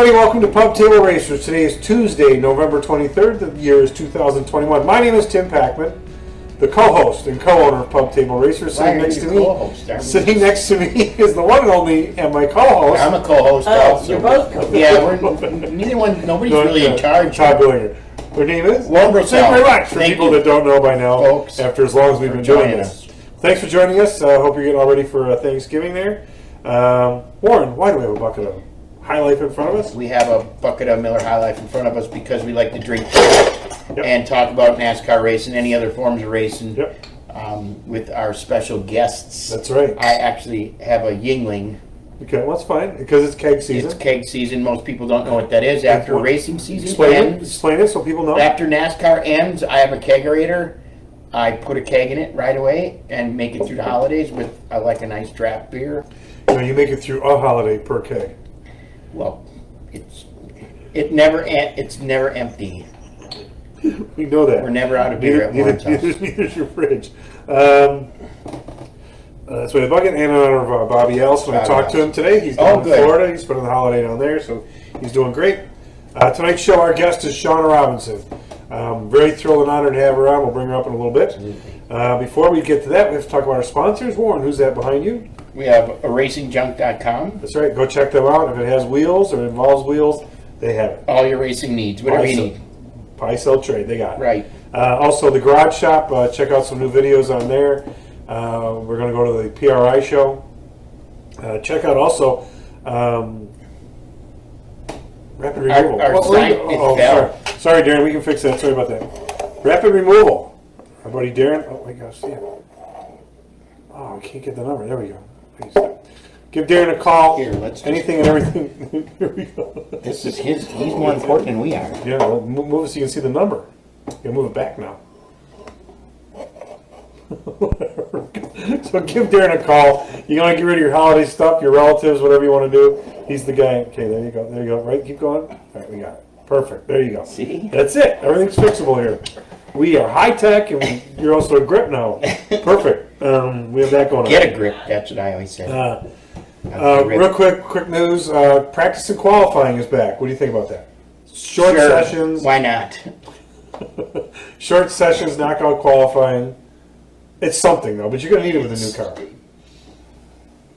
everybody, welcome to Pub Table Racers. Today is Tuesday, November 23rd. The year is 2021. My name is Tim Packman, the co-host and co-owner of Pub Table Racers. Sitting next to me is the one and only, and my co-host. I'm a co-host also. You're both co-hosts. Yeah, nobody's really in charge. Todd Billinger. Their name is? Warren Brooks. Thank you very much for people that don't know by now, folks, after as long as we've been doing this. Thanks for joining us. I hope you're getting all ready for Thanksgiving there. Warren, why do we have a bucket of High Life in front of us? We have a bucket of Miller High Life in front of us because we like to drink and talk about NASCAR racing, any other forms of racing, with our special guests. That's right. I actually have a Yingling. Okay, well, that's fine, because it's keg season. It's keg season. Most people don't know what that is. After racing season Explain it so people know. After NASCAR ends, I have a kegerator. I put a keg in it right away and make it through the holidays with, I like a nice draft beer. You make it through a holiday per keg. Well, it's never empty. We know that. We're never out of beer at Warren's house. Neither's your fridge. That's why the bucket. And in honor of Bobby Ellison, I talked to him today. He's down in Florida. He's spending the holiday down there, so he's doing great. Tonight's show, our guest is Shawna Robinson. Very thrilled and honored to have her on. We'll bring her up in a little bit. Before we get to that, we have to talk about our sponsors. Warren, who's that behind you? We have racingjunk.com. That's right. Go check them out. If it has wheels or involves wheels, they have it. All your racing needs, whatever you need. Buy, sell, trade. They got it. Right. Also, the Garage Shop. Check out some new videos on there. We're going to go to the PRI show. Check out also Rapid Removal. Sorry, Darren. We can fix that. Sorry about that. Rapid Removal. Our buddy Darren. Oh my gosh. Yeah. Oh, I can't get the number. There we go. Please. Give Darren a call. Here, let's anything and everything. Here we go. This is his. He's more important than we are. Yeah, well, move it so you can see the number. You can move it back now. So give Darren a call. You want to get rid of your holiday stuff, your relatives, whatever you want to do. He's the guy. Okay, there you go. There you go. Right, keep going. All right, we got it. Perfect. There you go. See? That's it. Everything's fixable here. We are high tech, and you're also a grip now. Perfect. We have that going on. Get a grip. That's what I always say. Real quick news. Practice and qualifying is back. What do you think about that? Short sessions. Why not? Short sessions, knockout qualifying. It's something, though, but you're going to need it with a new car.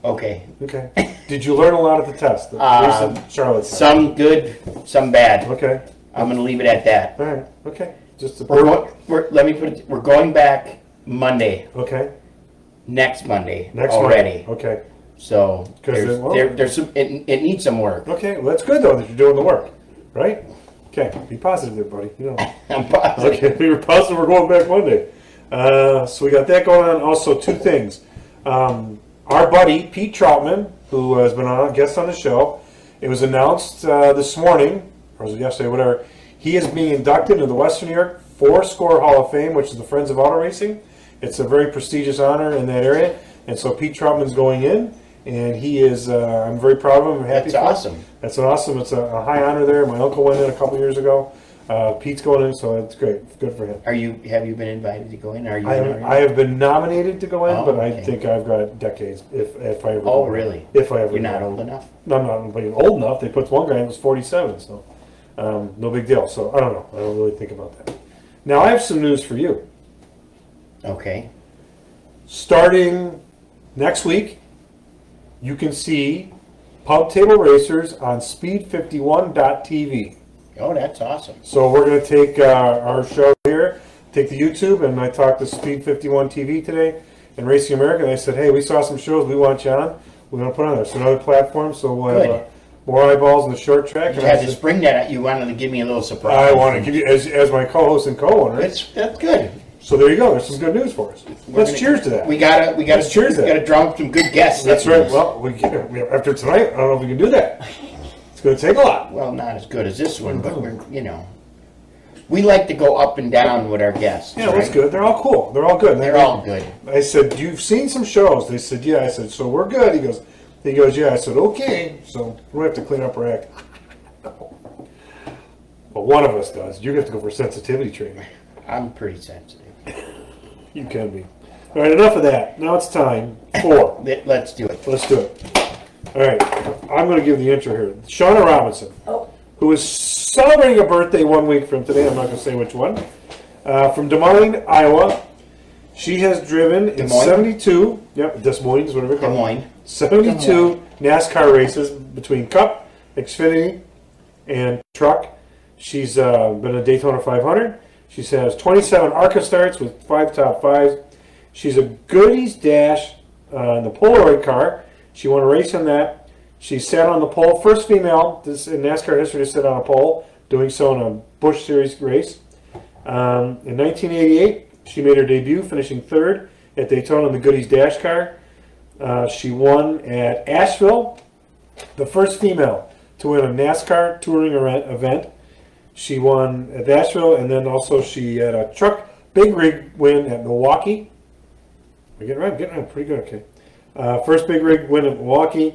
Okay. Okay. Did you learn a lot at the test? Charlotte's test? Some good, some bad. Okay. I'm going to leave it at that. All right. Okay. Just let me put it. We're going back Monday. Okay. Next Monday. Already. Okay. So there's some. It needs some work. Okay. Well, that's good though that you're doing the work, right? Okay. Be positive, there, buddy. You know. I'm positive. Okay. Be positive. We're going back Monday. So we got that going on. Also, two things. Our buddy Pete Troutman, who has been a guest on the show, it was announced this morning, or was it yesterday, whatever. He is being inducted into the Western New York Four-Score Hall of Fame, which is the Friends of Auto Racing. It's a very prestigious honor in that area, and so Pete Troutman's going in, and he is. I'm very proud of him. I'm happy. That's awesome. That's awesome. It's a high honor there. My uncle went in a couple years ago. Pete's going in, so it's great. Good for him. Have you been invited to go in? Are you? I have been nominated to go in, but I think I've got decades. If I ever. Oh, really? If I ever. You're not old enough. No, I'm not old enough. They put one guy in who was 47, so no big deal. So I don't know. I don't really think about that. Now I have some news for you. Okay. Starting next week, you can see Pub Table Racers on Speed51.tv. Oh, that's awesome. So we're going to take our show here, take the YouTube, and I talked to Speed 51 TV today and Racing America, and they said, hey, we saw some shows, we want you on. We're going to put on there. So another platform, so we'll have more eyeballs in the short track. You had to spring that. You wanted to give me a little surprise. I want to give you, as my co-host and co-owner. That's good. So there you go. There's some good news for us. Let's cheers to that. We gotta draw up some good guests. That's right. Well, after tonight, I don't know if we can do that. It's going to take a lot. Well, not as good as this one, but we like to go up and down with our guests. Yeah, that's good. They're all cool. They're all good. They're all good. I said, you've seen some shows. They said, yeah. I said, so we're good. He goes, yeah. I said, okay. So we have to clean up our act. Well, one of us does. You have to go for sensitivity training. I'm pretty sensitive. You can be. All right, enough of that. Now it's time for. Let's do it. Let's do it. All right, I'm going to give the intro here. Shawna Robinson, who is celebrating a birthday 1 week from today. I'm not going to say which one. From Des Moines, Iowa. She has driven in 72. Yep, Des Moines is whatever we call it. Des Moines. 72 NASCAR races between Cup, Xfinity, and Truck. She's been a Daytona 500. She has 27 ARCA starts with 5 top 5s. She's a Goodies Dash in the Polaroid car. She won a race in that. She sat on the pole. First female in NASCAR history to sit on a pole, doing so in a Busch Series race. In 1988, she made her debut, finishing 3rd at Daytona in the Goodies Dash car. She won at Asheville, the first female to win a NASCAR touring event. She won at Asheville, and then also she had a truck big rig win at Milwaukee. We're getting right, pretty good, okay. First big rig win at Milwaukee.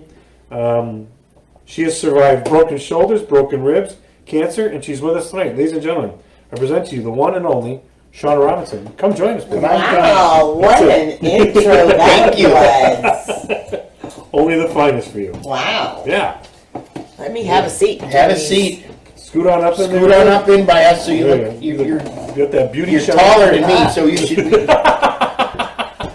She has survived broken shoulders, broken ribs, cancer, and she's with us tonight. Ladies and gentlemen, I present to you the one and only Shawna Robinson. Come join us, please. Wow, what an intro that was. Only the finest for you. Wow. Yeah. Let me have a seat. Have a seat. Scoot on up in there. Scoot on up in by us so you look. You got that beauty You're shot. taller than me, so you should be.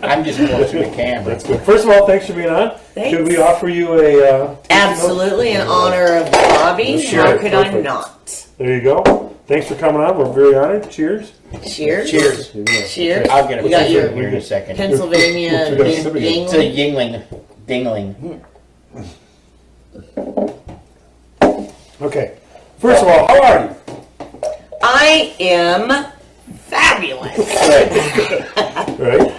I'm just closer to camera. That's good. First of all, thanks for being on. Thanks. Should we offer you a... Absolutely, in honor of Bobby. Sure, How could I perfect. not? There you go. Thanks for coming on. We're very honored. Cheers. Cheers. Cheers. Cheers. I'll get a You got picture your here in a second. Pennsylvania We got a sip of it. It's a Yingling. Dingling. Okay. First of all, how are you? I am fabulous. Right?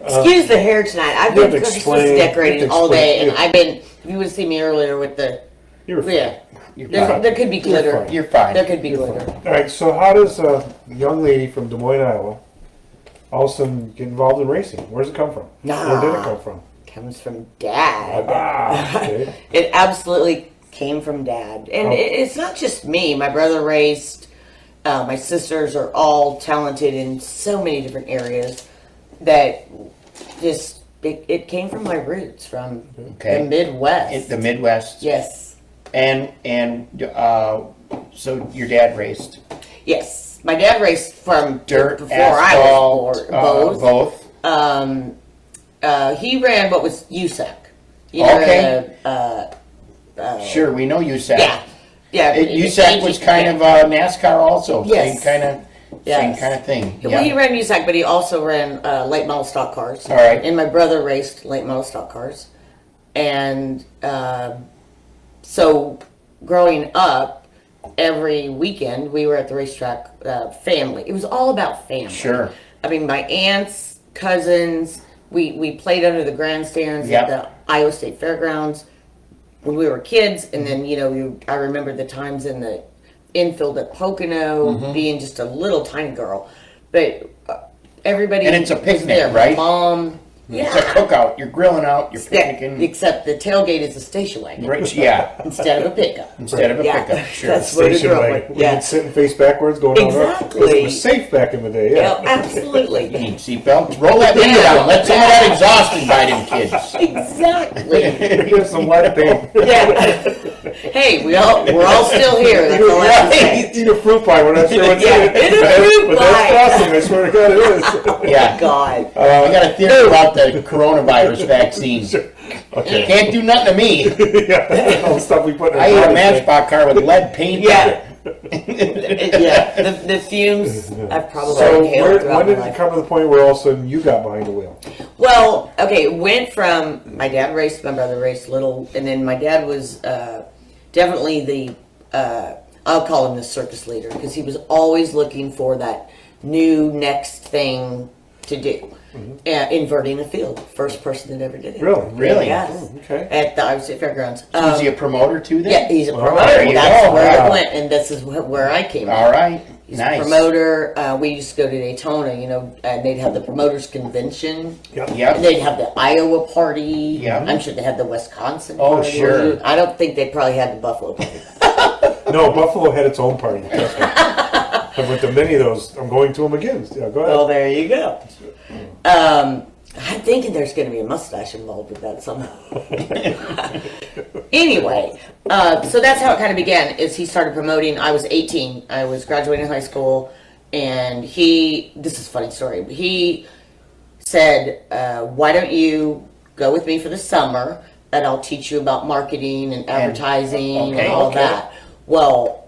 Excuse the hair tonight. I've you have been to Christmas explain- decorating you have to all day, explain- and I've been. If you would have seen me earlier with the. You're fine. Yeah. You're There, fine. there could be glitter. fine. You're fine. There could be glitter. All right, so how does a young lady from Des Moines, Iowa, all of a sudden get involved in racing? Where does it come from? Where did it come from? Comes from Dad. Okay. It absolutely came from Dad. And it's not just me. My brother raced. My sisters are all talented in so many different areas that just, it came from my roots, from Okay. the Midwest. The Midwest. Yes. And so your dad raced Yes. My dad raced from dirt, before asphalt, I was born. both. He ran what was USAC. Okay. Sure, we know USAC. Yeah. Yeah. USAC was kind of NASCAR also. Yes. Same Yes. kind of thing. Well, he ran USAC, but he also ran late model stock cars. All right. And my brother raced late model stock cars. And so growing up, every weekend we were at the racetrack, family. It was all about family. Sure. I mean, my aunts, cousins, we played under the grandstands Yep. at the Iowa State Fairgrounds when we were kids. And then, I remember the times in the infield at Pocono, being just a little tiny girl. But everybody And it's a was picnic, there. My right? mom. It's a cookout. You're grilling out. You're picnicking. Except the tailgate is a station wagon Yeah. instead of a pickup. Instead of a Yeah. pickup. Sure. That's what it Station grew up wagon. with. We Yeah. could sit and face backwards going on. Exactly. Because it was safe back in the day. Yeah, Yeah. absolutely. You need seatbelts. Roll that window down. Let some of that exhaust invite them, kids. Exactly. Here's some lead paint. Yeah. Hey, we're all still here. That's all I have to say. Eat a fruit pie. We're not sure what's Yeah, in it. eat a fruit But pie. that's frosting. I swear to God, it is. Yeah. God. I got a theory about the coronavirus vaccine. Okay. Can't do nothing to me. Yeah. All the stuff we put in our I ate a bodies. Matchbox car with lead paint. Yeah. Yeah. The fumes I've probably So inhaled throughout when my did it life. come to the point where all of a sudden you got behind the wheel? Well, okay, it went from my dad raced, my brother raced little, and then my dad was definitely the I'll call him the circus leader because he was always looking for that new next thing to do. Inverting the field, first person that ever did it. Really? Yes. Oh, okay. At the Iowa State Fairgrounds. Is he a promoter too then? Yeah, he's a promoter. there you That's go. where Wow. it went, and this is where I came. All right. He's Nice. a promoter. We used to go to Daytona, and they'd have the promoters convention. Yep. Yep. And they'd have the Iowa party. Yep. I'm sure they had the Wisconsin Oh, party. sure. I don't think they probably had the Buffalo party. No, Buffalo had its own party. Trust me. I went to many of those. I'm going to them again. Yeah, go ahead. Well, there you go. I'm thinking there's going to be a mustache involved with that somehow. Anyway, so that's how it kind of began. Is he started promoting? I was 18. I was graduating high school, and this is a funny story. He said, "Why don't you go with me for the summer, and I'll teach you about marketing and advertising and all that." Well,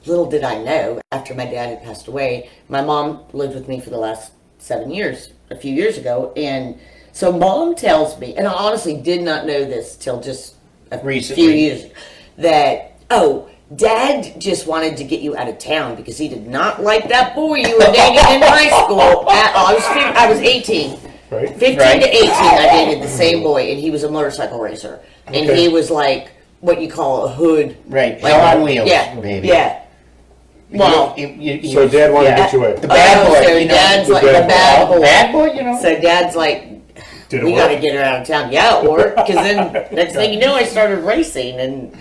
little did I know, after my dad had passed away, my mom lived with me for the last 7 years, a few years ago, and so Mom tells me, and I honestly did not know this till just a few years ago, that, Dad just wanted to get you out of town because he did not like that boy you were dating in high school. I was 18. Right. 15 to 18, I dated the same boy, and he was a motorcycle racer. And he was like what you call a hood. Right. Like, Hell on wheels, baby. Yeah. Well, so Dad wanted to get you away. The bad boy. So Dad's like the bad boy. Bad boy, So Dad's like, we got to get her out of town. Yeah, it worked. Because then next thing you know, I started racing. And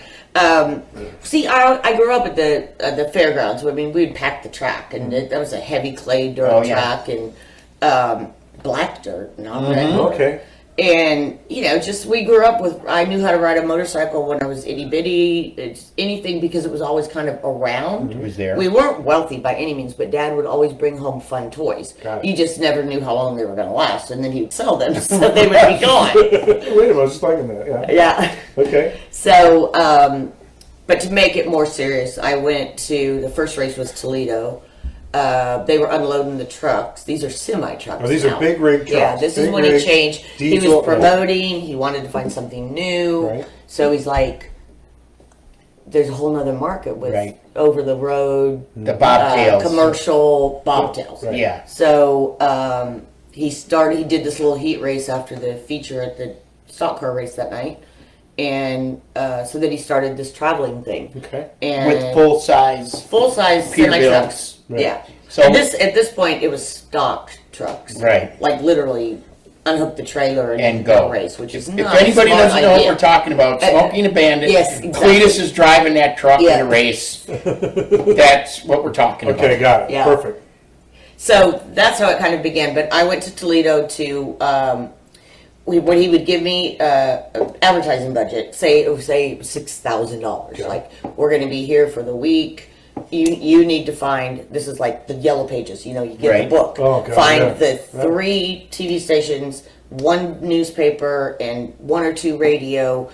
see, I grew up at the fairgrounds. I mean, we'd pack the track, and that was a heavy clay dirt track and black dirt, not red. Okay. And, just we grew up with, I knew how to ride a motorcycle when I was itty bitty. It's anything because it was always kind of around. It was there. We weren't wealthy by any means, but Dad would always bring home fun toys. You just never knew how long they were going to last, and then he would sell them, so they would be gone. Wait a minute, I was just thinking that, Yeah. Okay. So, but to make it more serious, I went to, the first race was Toledo. They were unloading the trucks. These are semi-trucks. Oh, these are big rig trucks. Yeah, this is when he changed. He was promoting. He wanted to find something new. Right. So he's like, there's a whole nother market with over-the-road, the bobtails, commercial bobtails. Right. Yeah. So he did this little heat race after the feature at the stock car race that night. And so then he started this traveling thing. Okay. And with full-size semi-trucks. Right. Yeah. So at this point, it was stock trucks. Right. Like literally unhook the trailer and go race, which is if not anybody a smart doesn't know idea. what we're talking about, Smoking a Bandit. Yes, exactly. Cletus is driving that truck in a race. That's what we're talking about. Okay, got it. Yeah. Perfect. So that's how it kind of began. But I went to Toledo to when he would give me advertising budget, say $6,000. Yeah. Like, we're going to be here for the week. You need to find, this is like the yellow pages, you get the book. Oh, God, find the 3 TV stations, 1 newspaper, and 1 or 2 radio,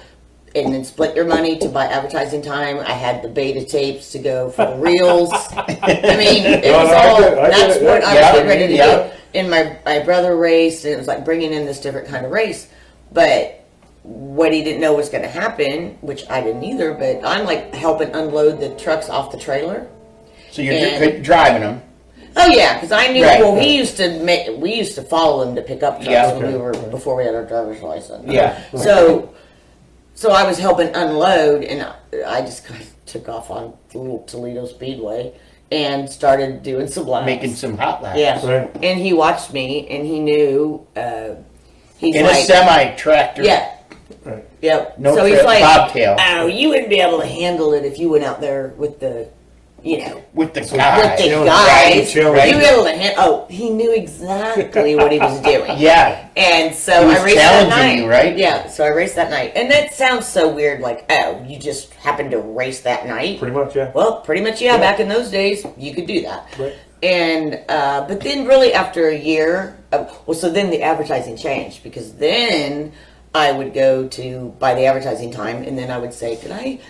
and then split your money to buy advertising time. I had the beta tapes to go for the reels. I mean, it was all, that's what I was getting ready to do. And my brother raced, and it was like bringing in this different kind of race. But what he didn't know was going to happen, which I didn't either, but I'm like helping unload the trucks off the trailer. So you're driving them. Oh yeah, because I knew. Right. Well, we used to follow him to pick up trucks when we were before we had our driver's license. Yeah. So I was helping unload, and I just kind of took off on the little Toledo Speedway and started doing some laps, Making some hot laps. Yeah. Right. And he watched me, and he knew. He's In like, a semi-tractor. Yeah. Right. Yep. No so he's like, bobtail. oh, you wouldn't be able to handle it if you went out there with the, with the guys. with the guys. Right. You would be able to handle. Oh, he knew exactly what he was doing. Yeah. And so He was I raced that challenging night. you, right? Yeah. So I raced that night, and that sounds so weird. Like, oh, you just happened to race that night. Pretty much, yeah. Well, pretty much, yeah. Back in those days, you could do that. Right. And but then really after a year, so then the advertising changed, because then I would go to buy the advertising time, and then I would say, "Could I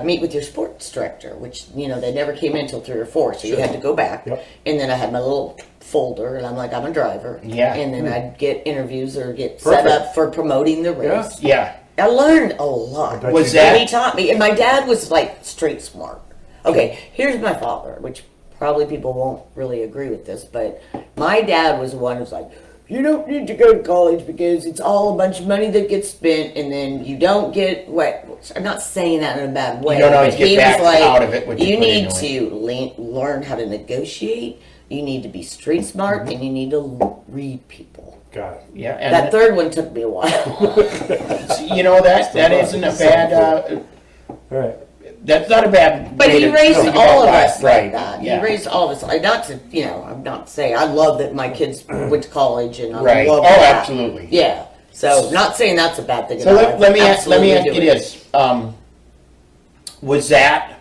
meet with your sports director?" Which they never came in until 3 or 4, so you had to go back. Yep. And then I had my little folder, and I'm like, I'm a driver. Yeah. And then I'd get interviews or get set up for promoting the race. Yeah. I learned a lot. Was And he that? taught me, and my dad was like street smart. Okay, here's my father, which probably people won't really agree with this, but my dad was the one who's like, you don't need to go to college because it's all a bunch of money that gets spent, and then you don't get what. I'm not saying that in a bad way. You don't always but he get back was like, out of it what you you put need into to learn how to negotiate. You need to be street smart, and you need to read people. Got it. Yeah. And That third one took me a while. that isn't a bad. All right. That's not a bad. But way he to raised think all of about us life. like that. Yeah. He raised all of us. Not to, I'm not saying I love that my kids went to college, and I Right. love Oh, that. absolutely. Yeah. So, not saying that's a bad thing. So let me ask you this: was that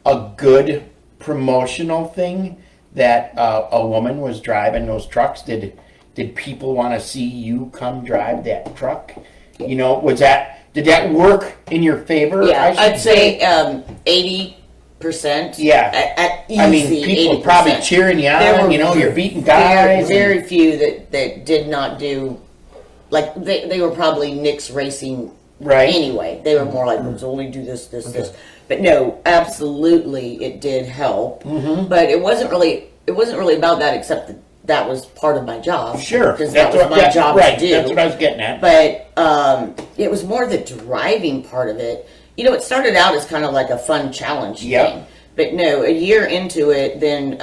a good promotional thing that a woman was driving those trucks? Did people want to see you come drive that truck? You know, did that work in your favor? Yeah, I'd say 80%. Yeah, at easy, I mean, people 80%. are probably cheering you on. You know, you're beating guys. Very few that did not do. Like they were probably Nick's racing right anyway. They were more like, let's only do this. But no, absolutely, it did help. But it wasn't really about that, except that was part of my job. Sure, because that was my job to do. That's what I was getting at. But it was more the driving part of it. You know, it started out as kind of like a fun challenge thing. But no, a year into it, then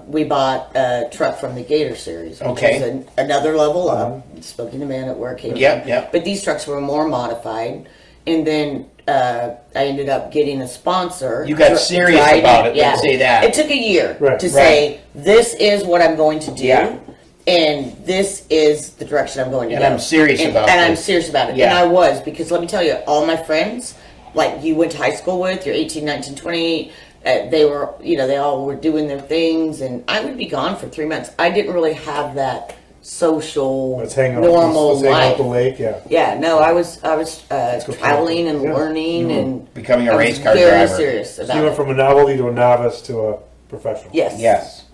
we bought a truck from the Gator Series, which is another level up. Spoken to man at work. But these trucks were more modified. And then I ended up getting a sponsor. You got serious about it, let's say that. It took a year to say, this is what I'm going to do. And this is the direction I'm going to go. And I'm serious about it. And I'm serious about it. And I was, because let me tell you, all my friends, like you went to high school with, you're 18, 19, 20, they were, you know, they all were doing their things, and I would be gone for 3 months. I didn't really have that social, normal life. Hang out the lake, Yeah, no, I was traveling and learning and becoming a race car very driver. serious about So you went from a novelty to a novice to a professional. Yes.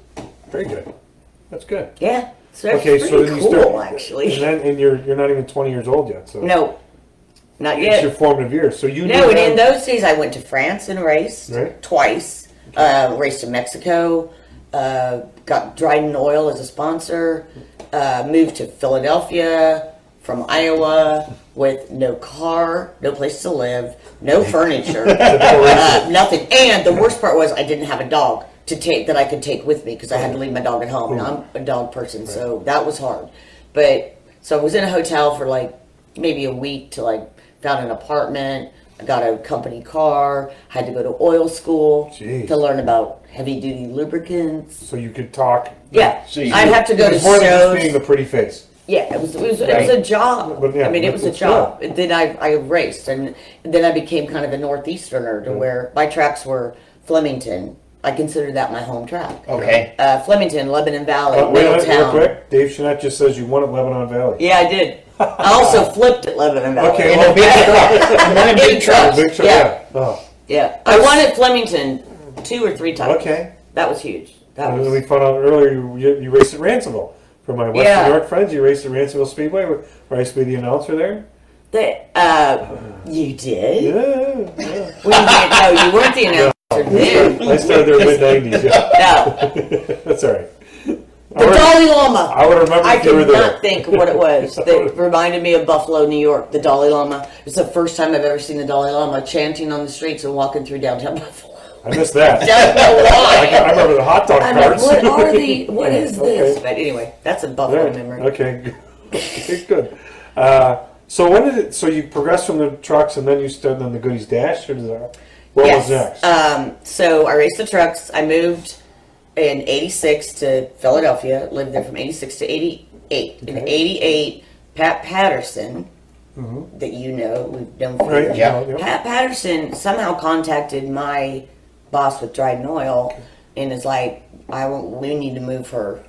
Very good. That's good. Yeah. So that's pretty cool, actually. And you're not even 20 years old yet. So no, not yet. It's your formative years. So you and in those days I went to France and raced twice. Raced in Mexico. Got Dryden Oil as a sponsor. Moved to Philadelphia from Iowa with no car, no place to live, no furniture, nothing. And the worst part was I didn't have a dog that I could take with me because I had to leave my dog at home, and I'm a dog person, so that was hard. But so I was in a hotel for like maybe a week till I found an apartment. I got a company car. Had to go to oil school to learn about heavy-duty lubricants. So you could talk. Yeah, so I'd have to go to shows. Just being the pretty face. Yeah, it was a job. But I mean, it was a job. And then I raced, and then I became kind of a northeasterner to where my tracks were Flemington. I consider that my home track. Okay. Flemington, Lebanon Valley, Real Middletown. quick, Dave Chenette just says you won at Lebanon Valley. Yeah, I did. I also flipped at Lebanon Valley. Okay, in a big truck. In a big truck. Big truck. Yeah. I won at Flemington 2 or 3 times. Okay. That was huge. We found out earlier you raced at Ransomville. For my Western New York friends, you raced at Ransomville Speedway, where I used to be the announcer there. You did? Yeah. Well, no, you weren't the announcer then. I started there mid-90s, No. That's all right. The Dalai Lama. I would remember if you were there. I could not think of what it was that reminded me of Buffalo, New York. The Dalai Lama. It's the first time I've ever seen the Dalai Lama chanting on the streets and walking through downtown Buffalo. I missed that. I don't know why. I remember the hot dog carts. Like, what is this? But anyway, that's a Buffalo memory. Okay, good. So when did it? So you progressed from the trucks, and then you started on the Goodies Dash, or what was next? So I raced the trucks. I moved in '86 to Philadelphia. Lived there from '86 to '88. In '88, Pat Patterson, that you know, we've known for years. Pat Patterson somehow contacted my boss with Dryden Oil, and is like, we need to move her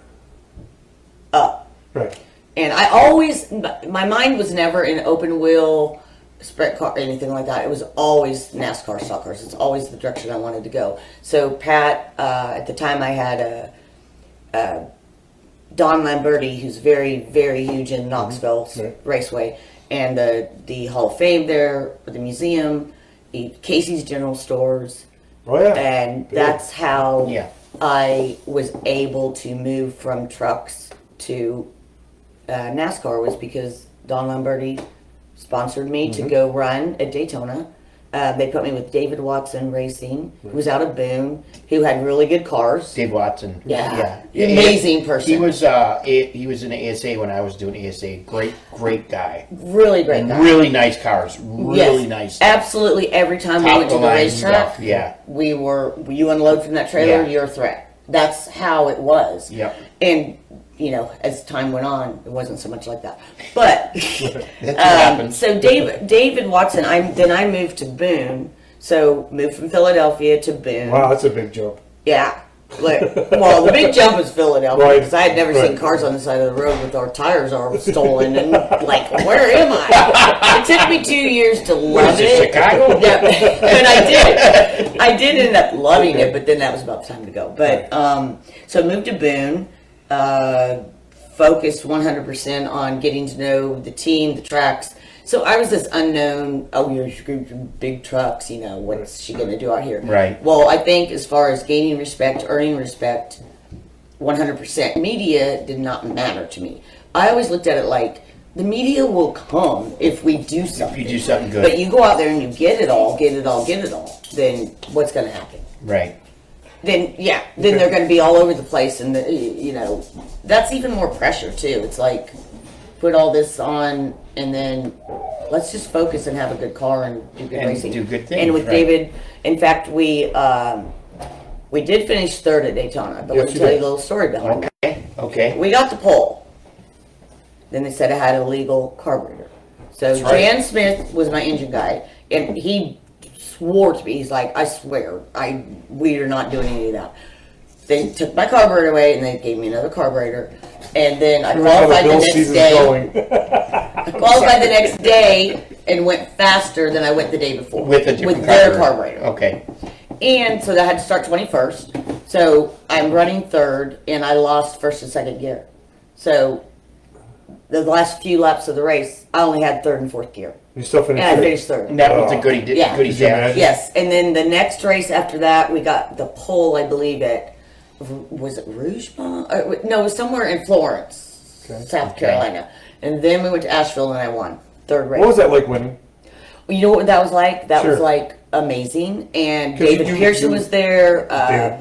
up. Right. And I always, my mind was never in open wheel, sprint car, anything like that. It was always NASCAR stock cars. It's always the direction I wanted to go. So Pat, at the time I had Don Lamberti, who's very, very huge in Knoxville Raceway, and the Hall of Fame there, the museum, Casey's General Stores. Oh yeah. And that's how I was able to move from trucks to NASCAR, was because Don Lamberti sponsored me to go run at Daytona. They put me with David Watson Racing, who was out of Boone, who had really good cars. Dave Watson. Amazing person. He was in ASA when I was doing ASA. Great guy. Really great guy. Really nice cars. Really nice. Absolutely. Every time we went to the racetrack, you unload from that trailer, you're a threat. That's how it was. Yep. And you know, as time went on, it wasn't so much like that. But so David Watson. Then I moved to Boone. So moved from Philadelphia to Boone. Wow, that's a big jump. Yeah. Well, the big jump was Philadelphia because I had never right. sid cars on the side of the road with our tires all stolen and like, where am I? It took me 2 years to love it. Chicago? Yeah, and I did. I did end up loving it, but then that was about the time to go. But so I moved to Boone, focused 100% on getting to know the team, the tracks. So I was this unknown, oh, you're big trucks, you know, what's she going to do out here? Right. Well, I think as far as gaining respect, earning respect, 100%, media did not matter to me. I always looked at it like, the media will come if we do something. If you do something good. But you go out there and you get it all, then what's going to happen? Right. Then, yeah, then they're going to be all over the place. And, you know, that's even more pressure, too. It's like, put all this on and then let's just focus and have a good car and do good racing. Do good things. And with David, in fact, we did finish third at Daytona, but let me tell you a little story behind that. Okay. We got the pole. Then they said I had a legal carburetor. So Jan Smith was my engine guy, and he swore to me, he's like, I swear, we are not doing any of that. They took my carburetor away, and they gave me another carburetor. And then I qualified the next day. I qualified the next day and went faster than I went the day before. With their carburetor. Okay. And so I had to start 21st. So I'm running third, and I lost first and second gear. So the last few laps of the race, I only had third and fourth gear. You still finished and third? I finished third. And that was a goodie. Yeah. Goodie dash. Yes. And then the next race after that, we got the pole, I believe, at, was it Rougemont? No, it was somewhere in Florence, South Carolina. And then we went to Asheville, and I won. Third race. What was that like winning? You know what that was like? That was like amazing. And David Pearson was there.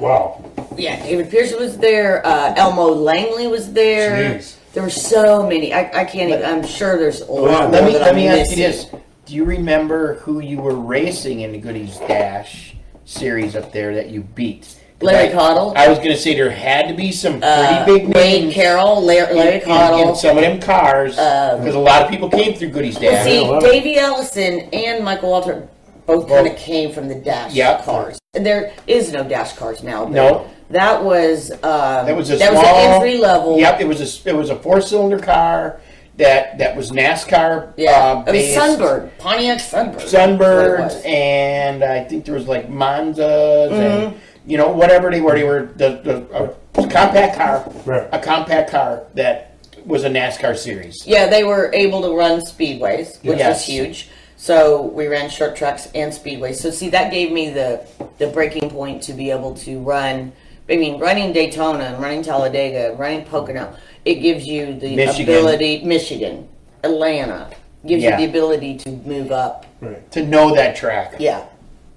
Wow. Yeah, David Pearson was there. Elmo Langley was there. Jeez. There were so many. I can't even. I'm sure there's a lot. Let me ask you this: do you remember who you were racing in the Goodies Dash series up there that you beat? Larry Cottle. I was going to say there had to be some pretty big names. Wade Carroll, Larry Cottle. In some of them cars, because a lot of people came through Goodies Dash. See, Davey Ellison and Michael Walter both kind of came from the Dash cars. And there is no Dash cars now. No. That was that was an entry level. Yep, it was a 4-cylinder car that was NASCAR. Yeah, it was Sunbird, Pontiac Sunbird. Sunbird, and I think there was like Monzas and you know whatever they were. They were a compact car, a compact car that was a NASCAR series. Yeah, they were able to run speedways, which was huge. So we ran short tracks and speedways. So see, that gave me the breaking point to be able to run. I mean, running Daytona and running Talladega and running Pocono, it gives you the ability, Michigan, Atlanta, gives you the ability to move up. Right. To know that track. Yeah.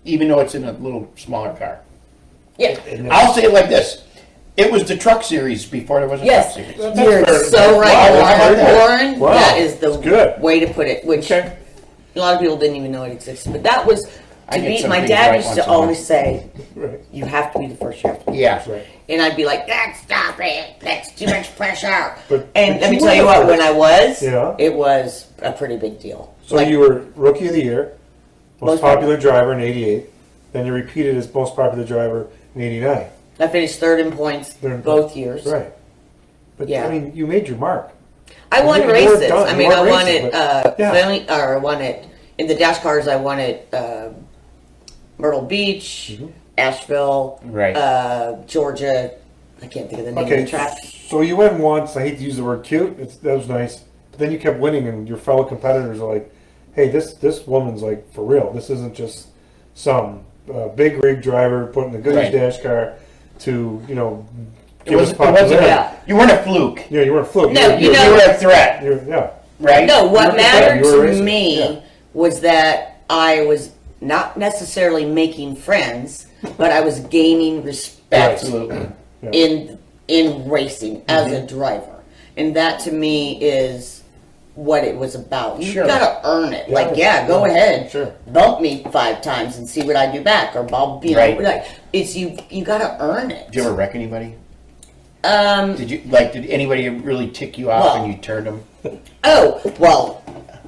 Even though it's in a little smaller car. Yeah. I'll say it like this. It was the truck series before there was a truck series. You're so right, Warren. Wow. That is the good way to put it, which a lot of people didn't even know it existed. But that was... my dad used to always say, you have to be the first, you have to be the first. And I'd be like, stop it, that's too much pressure. And let me tell you what, when I was, it was a pretty big deal. So you were Rookie of the Year, most popular driver in '88, then you repeated as most popular driver in '89. I finished third in points both years. Right. But I mean, you made your mark. I won races. I mean, I won it, I won it, in the Dash cars, I won it, Myrtle Beach, Asheville, Georgia. I can't think of the name of the track. So you went once. I hate to use the word cute. That was nice. But then you kept winning, and your fellow competitors are like, "Hey, this woman's like for real. This isn't just some big rig driver putting the Goodies Dash car to give us popularity." You weren't a fluke. Yeah, you weren't a fluke. No, you were a threat. Right. No, what mattered to me was that I was not necessarily making friends, but I was gaining respect in racing as a driver, and that to me is what it was about. You gotta earn it. Go ahead, bump me 5 times and see what I do back, or Bob, it's you gotta earn it. Did you ever wreck anybody? Did anybody really tick you off and you turned them? Oh, well,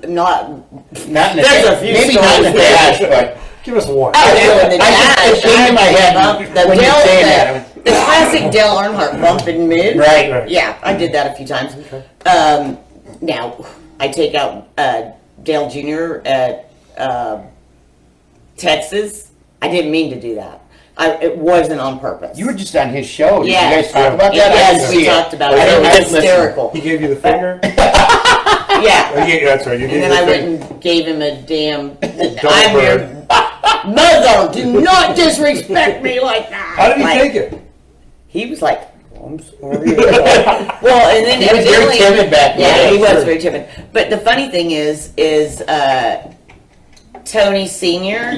not in the there's a few maybe not in the dash, but give us one. Oh, no, in the dash, it came in my head when you say that. The classic Dale Earnhardt bump and mid. Right. Yeah, I did that a few times. Okay. Now, I take out Dale Jr. at Texas. I didn't mean to do that. It wasn't on purpose. You were just on his show. Yeah. Did you guys talk about that? Yes, we talked about it. It was hysterical. He gave you the finger? Yeah. That's right. You And then I went and gave him a damn... I'm your mother! Do not disrespect me like that! How did he take it? He was like, I'm sorry. Well, and then he was very timid back then. Yeah, he was very timid. But the funny thing is Tony Sr.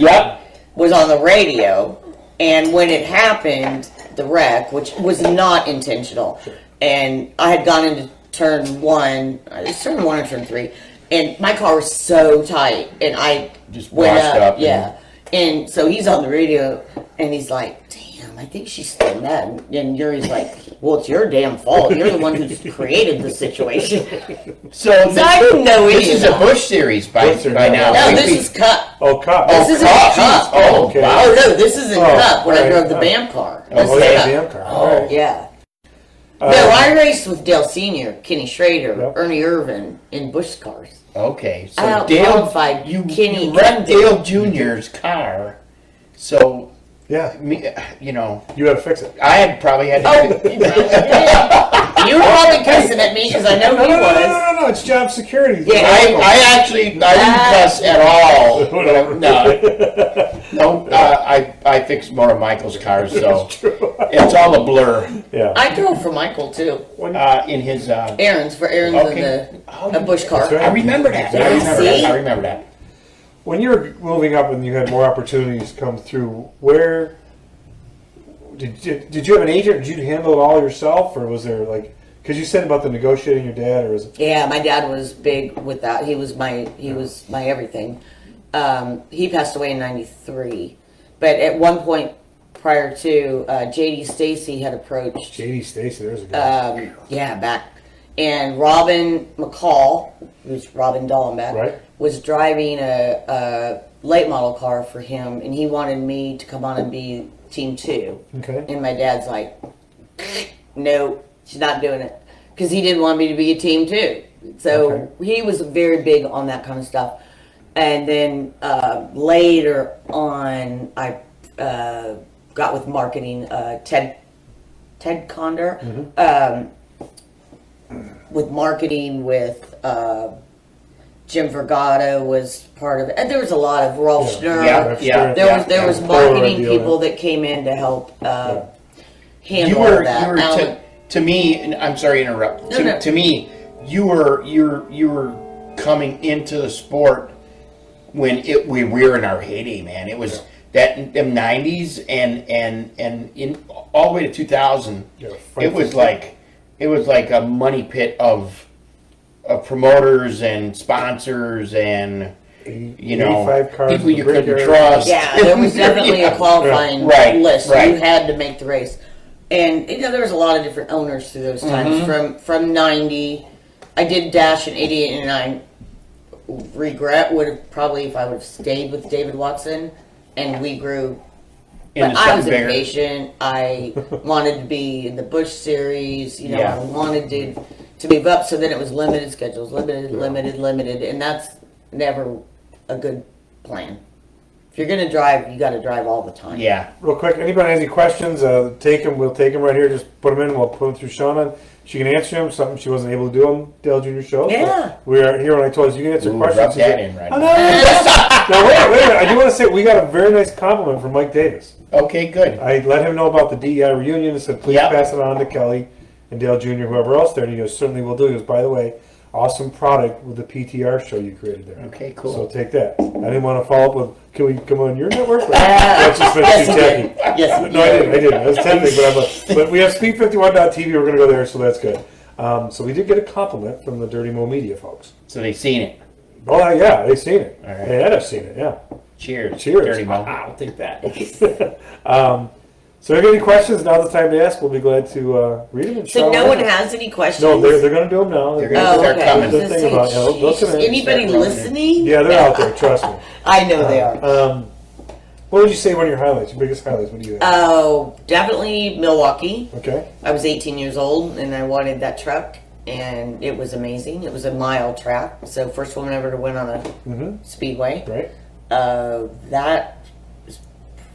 was on the radio, and when it happened, the wreck, which was not intentional, and I had gone into turn 1, it's turn 1 or turn 3, and my car was so tight, and I just went up. Yeah. And so he's on the radio, and he's like, damn, I think she's still mad. And Yuri's like, well, it's your damn fault. You're the one who created the situation. So I didn't know this is a Busch series by now. No, this is Cup. Oh, Cup. This isn't Cup. Oh, okay. Oh, no, this isn't Cup when I drove the BAM car. Oh, yeah, BAM car. Oh, yeah. No, I raced with Dale Sr., Kenny Schrader, Ernie Irvin in Busch cars. Okay, so I Dale, you wrecked Dale Jr.'s car, so yeah, you know, you had to fix it. I had probably had to. You were probably cussing at me because I know he was. No, it's job security. Yeah, I didn't cuss at all. No, I fixed more of Michael's cars, so it's all a blur. Yeah, I drove for Michael too. In his errands in the Busch car. Right. I remember that. I remember that. When you were moving up and you had more opportunities come through, where did you have an agent? Did you handle it all yourself, or was there because you said about the negotiating your dad, or was it? Yeah, my dad was big with that. He was my everything. He passed away in '93, but at one point prior to J.D. Stacy had approached. J.D. Stacy, there's a guy. Back. And Robin McCall, who's Robin Dallenbach, was driving a late model car for him, and he wanted me to come on and be Team 2. Okay. And my dad's like, no, she's not doing it. Because he didn't want me to be a Team 2. So he was very big on that kind of stuff. And then later on, I got with marketing, Ted Condor. Mm-hmm. With marketing, with Jim Vergata was part of it. And there was a lot of Rolf Schnurr. There was marketing people that came in to help handle that. To me, and I'm sorry to interrupt. To me, you were coming into the sport when we were in our heyday, man. It was that them '90s and in all the way to 2000. It was like a money pit of promoters and sponsors and people you couldn't trust. Yeah, there was definitely a qualifying list. You had to make the race. And there was a lot of different owners through those times. From '90, I did dash in '88 and '89. Regret would have probably if I would have stayed with David Watson, and we grew. But I was impatient. I wanted to be in the Busch series. I wanted to move up. So then it was limited schedules, limited, and that's never a good plan. If you're going to drive, you got to drive all the time. Yeah. Real quick, anybody has any questions? We'll take them right here. Just put them in. We'll put them through Shawna. She can answer them. Something she wasn't able to do on Dale Jr. show. Yeah. We are here when I told you can answer questions. Rub that in right now. No, wait a minute. I do want to say we got a very nice compliment from Mike Davis. Okay, good. I let him know about the DEI reunion and said, please pass it on to Kelly and Dale Jr., whoever else there. And he goes, certainly will do. He goes, by the way, awesome product with the PTR show you created there. Okay, cool. So take that. I didn't want to follow up with, can we come on your network? That's just been too tacky. Yes, no, I didn't. I was tempting, but we have Speed51.tv. We're going to go there, so that's good. So we did get a compliment from the Dirty Mo Media folks. So they've seen it. Oh, yeah, they've seen it. All right. They had seen it, yeah. Cheers. Cheers. Dirty Mo. I'll take that. So if you have any questions, now's the time to ask. We'll be glad to read them. And So no one has any questions? No, they're going to do them now. They're going to start coming. The thing about, anybody listening? Yeah, they're out there. Trust me. I know they are. What would you say one of your highlights? Your biggest highlights? What do you have? Oh, definitely Milwaukee. Okay. I was 18 years old, and I wanted that truck, and it was amazing. It was a mile track, so first woman ever to win on a speedway. Right. That is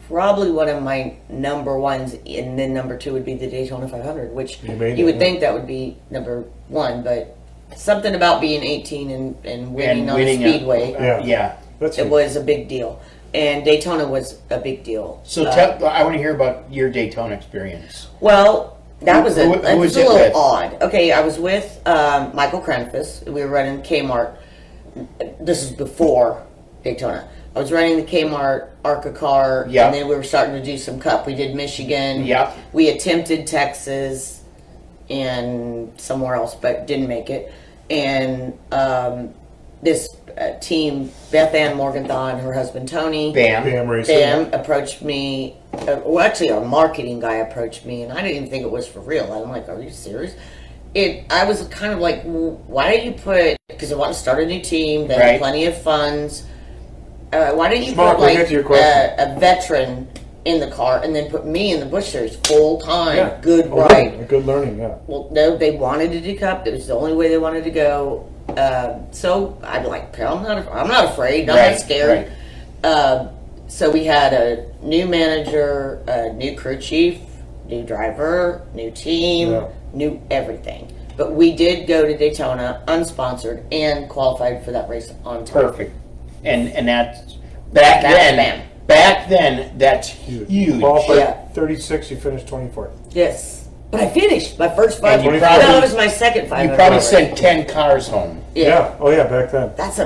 probably one of my number ones, and then number two would be the Daytona 500, which you would think that would be number one, but something about being 18 and winning on a speedway. It was a big deal. And Daytona was a big deal. So I want to hear about your Daytona experience. Well, that was who a was little odd. Okay, I was with Michael Krenfus. We were running Kmart. This is before Daytona. I was running the Kmart ARCA car, and then we were starting to do some Cup. We did Michigan. Yeah. We attempted Texas and somewhere else, but didn't make it. And this team, Beth Ann Morgenthau and her husband Tony, Bam approached me. Well, actually, our marketing guy approached me, and I didn't even think it was for real. I'm like, "Are you serious?" I was kind of like, "Why don't you put?" Because I want to start a new team. They have plenty of funds. Why don't you put like a veteran in the car and then put me in the Busch Series full time, good ride, good learning? Yeah. Well, no, they wanted to do Cup. It was the only way they wanted to go. So I'm like, I'm not afraid. I'm not scared. So we had a new manager, a new crew chief, new driver, new team, new everything. But we did go to Daytona unsponsored and qualified for that race on time. Perfect. And that's back then that's huge. Qualified 36, you finished 24th. Yes. But I finished my first 500. No, it was my second 500. You probably sent 10 cars home. Yeah. Oh yeah, back then. That's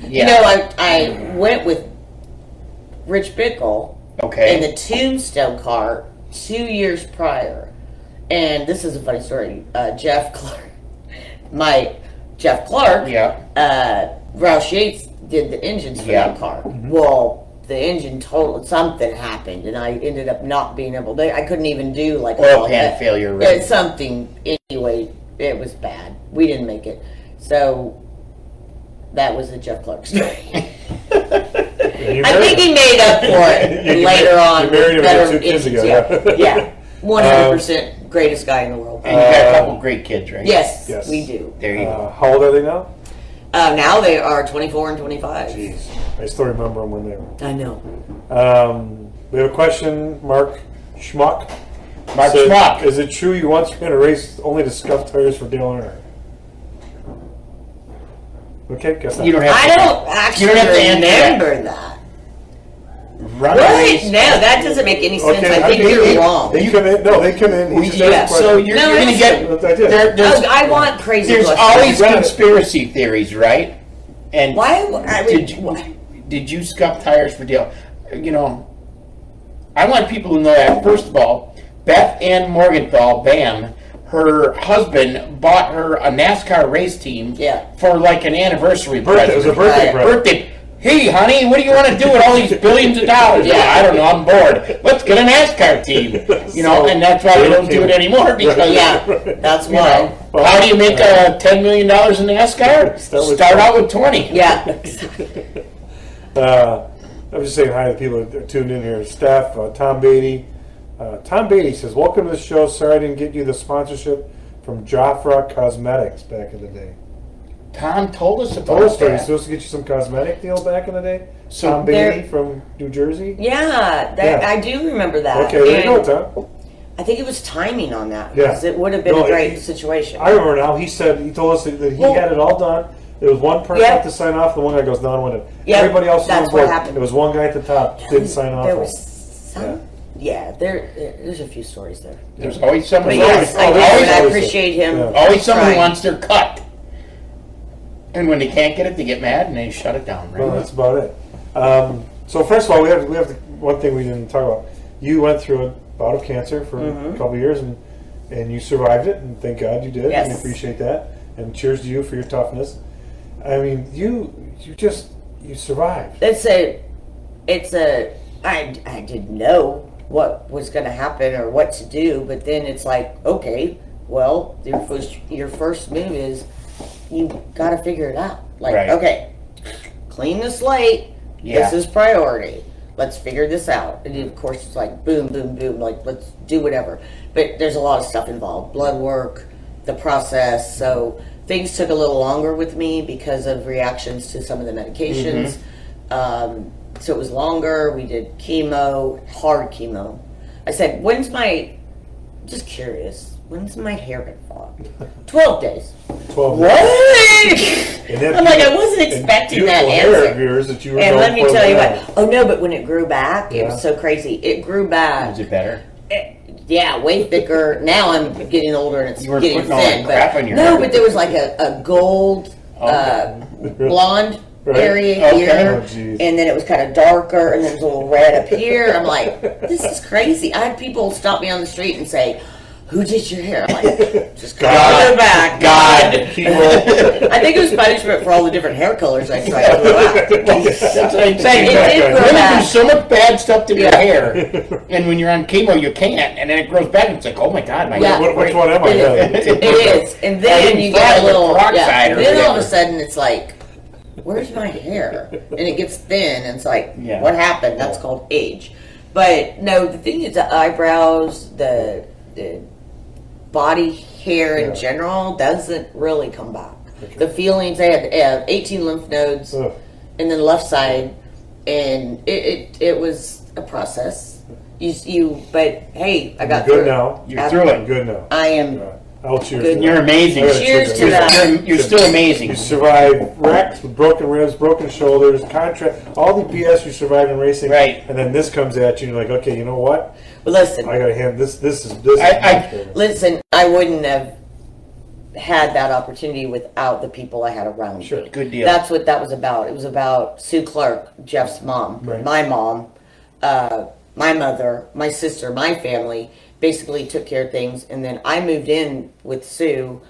you know, I went with Rich Bickle in the Tombstone car 2 years prior. And this is a funny story. Jeff Clark, Roush Yates did the engines for that car. Well, the engine something happened, and I ended up not being able to. I couldn't even do like oil pan failure. Right? Something anyway. It was bad. We didn't make it. So that was the Jeff Clark story. I think he made up for it later on. You married him 2 kids ago. Yeah. 100% greatest guy in the world. And you got a couple great kids, right? Yes, we do. There you go. How old are they now? Now they are 24 and 25. Jeez. I still remember them when they were. I know. We have a question, Mark Schmuck. Is it true you once ran a race only to scuff tires for Dale Earnhardt? Okay, guess not. I don't actually remember that. Run a race. No, that doesn't make any sense. I think you're wrong. They come in. So you're going to get. I want crazy. There's always conspiracy theories, right? And did you scuff tires for Dale? You know, I want people to know that. First of all, Beth Ann Morgenthau, Bam, her husband bought her a NASCAR race team for like an anniversary present. It was a birthday. Hey, honey, what do you want to do with all these billions of dollars? I don't know. I'm bored. Let's get a NASCAR team. You know, and that's why we don't do it anymore because that's why. How do you make $10 million in NASCAR? Start out with 20. Yeah. I'm just saying hi to people that are tuned in here. Staff, Tom Beatty. Tom Beatty says, "Welcome to the show. Sorry I didn't get you the sponsorship from Jafra Cosmetics back in the day." Tom told us about that. He's supposed to get you some cosmetic deal back in the day. So Tom Beatty from New Jersey. I do remember that. Okay, there you go, Tom. I think it was timing on that because it would have been a great situation. I remember now. He told us that he had it all done. There was one person had to sign off. The one guy goes down with it. Everybody else was on board. There was one guy at the top didn't sign off. There was some. There's a few stories there. There's always somebody. I appreciate him. Always somebody who wants their cut. And when they can't get it, they get mad and they shut it down. Right? Well, that's about it. So first of all, we have one thing we didn't talk about. You went through a bout of cancer for a couple of years, and you survived it, and thank God you did. Yes. We appreciate that, and cheers to you for your toughness. I mean, you survived. I didn't know what was going to happen or what to do. But then it's like, okay, well, your first move is you got to figure it out. Like, okay, clean the slate. This is priority. Let's figure this out. And of course, it's like boom, boom, boom. Like, let's do whatever. But there's a lot of stuff involved. Blood work, the process. So things took a little longer with me because of reactions to some of the medications. So it was longer. We did chemo, hard chemo. I said, just curious, when's my hair going to fall? 12 days. 12 what? I'm like, I wasn't expecting that answer. That you were and let me tell you what. Oh, no, but when it grew back, it was so crazy. It grew back. Was it better? Yeah, way thicker. Now I'm getting older and it's getting thin. All that crap on your hair. But there was like a gold, blonde area here, and then it was kind of darker, and then there's a little red up here. I'm like, this is crazy. I had people stop me on the street and say, who did your hair? I'm like, just God, back. God. I think it was punishment for all the different hair colors I tried to grow out. That's what I'm saying. It did grow back. There's so much bad stuff to your hair, and when you're on chemo, you can't, and then it grows back, and it's like, oh my God, my hair. Which one am I? It is. And then you get a little, then all of a sudden it's like, where's my hair? And it gets thin, and it's like, what happened? That's called age. But no, the thing is, the eyebrows, the body hair in general doesn't really come back. Okay. The feelings, I had 18 lymph nodes in the left side, and it was a process. But hey, I got through it. Now. You're through it. Good now. I am. I'll cheers. Good. You're amazing. Cheers to that. You're still amazing. You survived wrecks with broken ribs, broken shoulders, all the BS you survived in racing. Right. And then this comes at you, and you're like, okay, you know what? Well, listen. I got to hand this. Listen, I wouldn't have had that opportunity without the people I had around me. Good deal. That's what that was about. It was about Sue Clark, Jeff's mom, my mom, my mother, my sister, my family. Basically took care of things, and then I moved in with Sue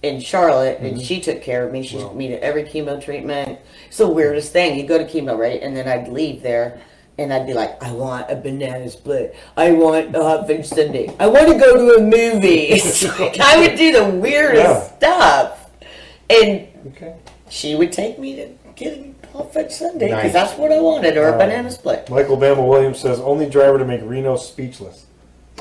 in Charlotte, and she took care of me. She took me to every chemo treatment. It's the weirdest thing. You go to chemo, right? And then I'd leave there, and I'd be like, I want a banana split. I want a hot fudge sundae. I want to go to a movie. Like, I would do the weirdest stuff. And she would take me to get a hot fudge sundae, because that's what I wanted, or a banana split. Michael Bama Williams says, only driver to make Reno speechless.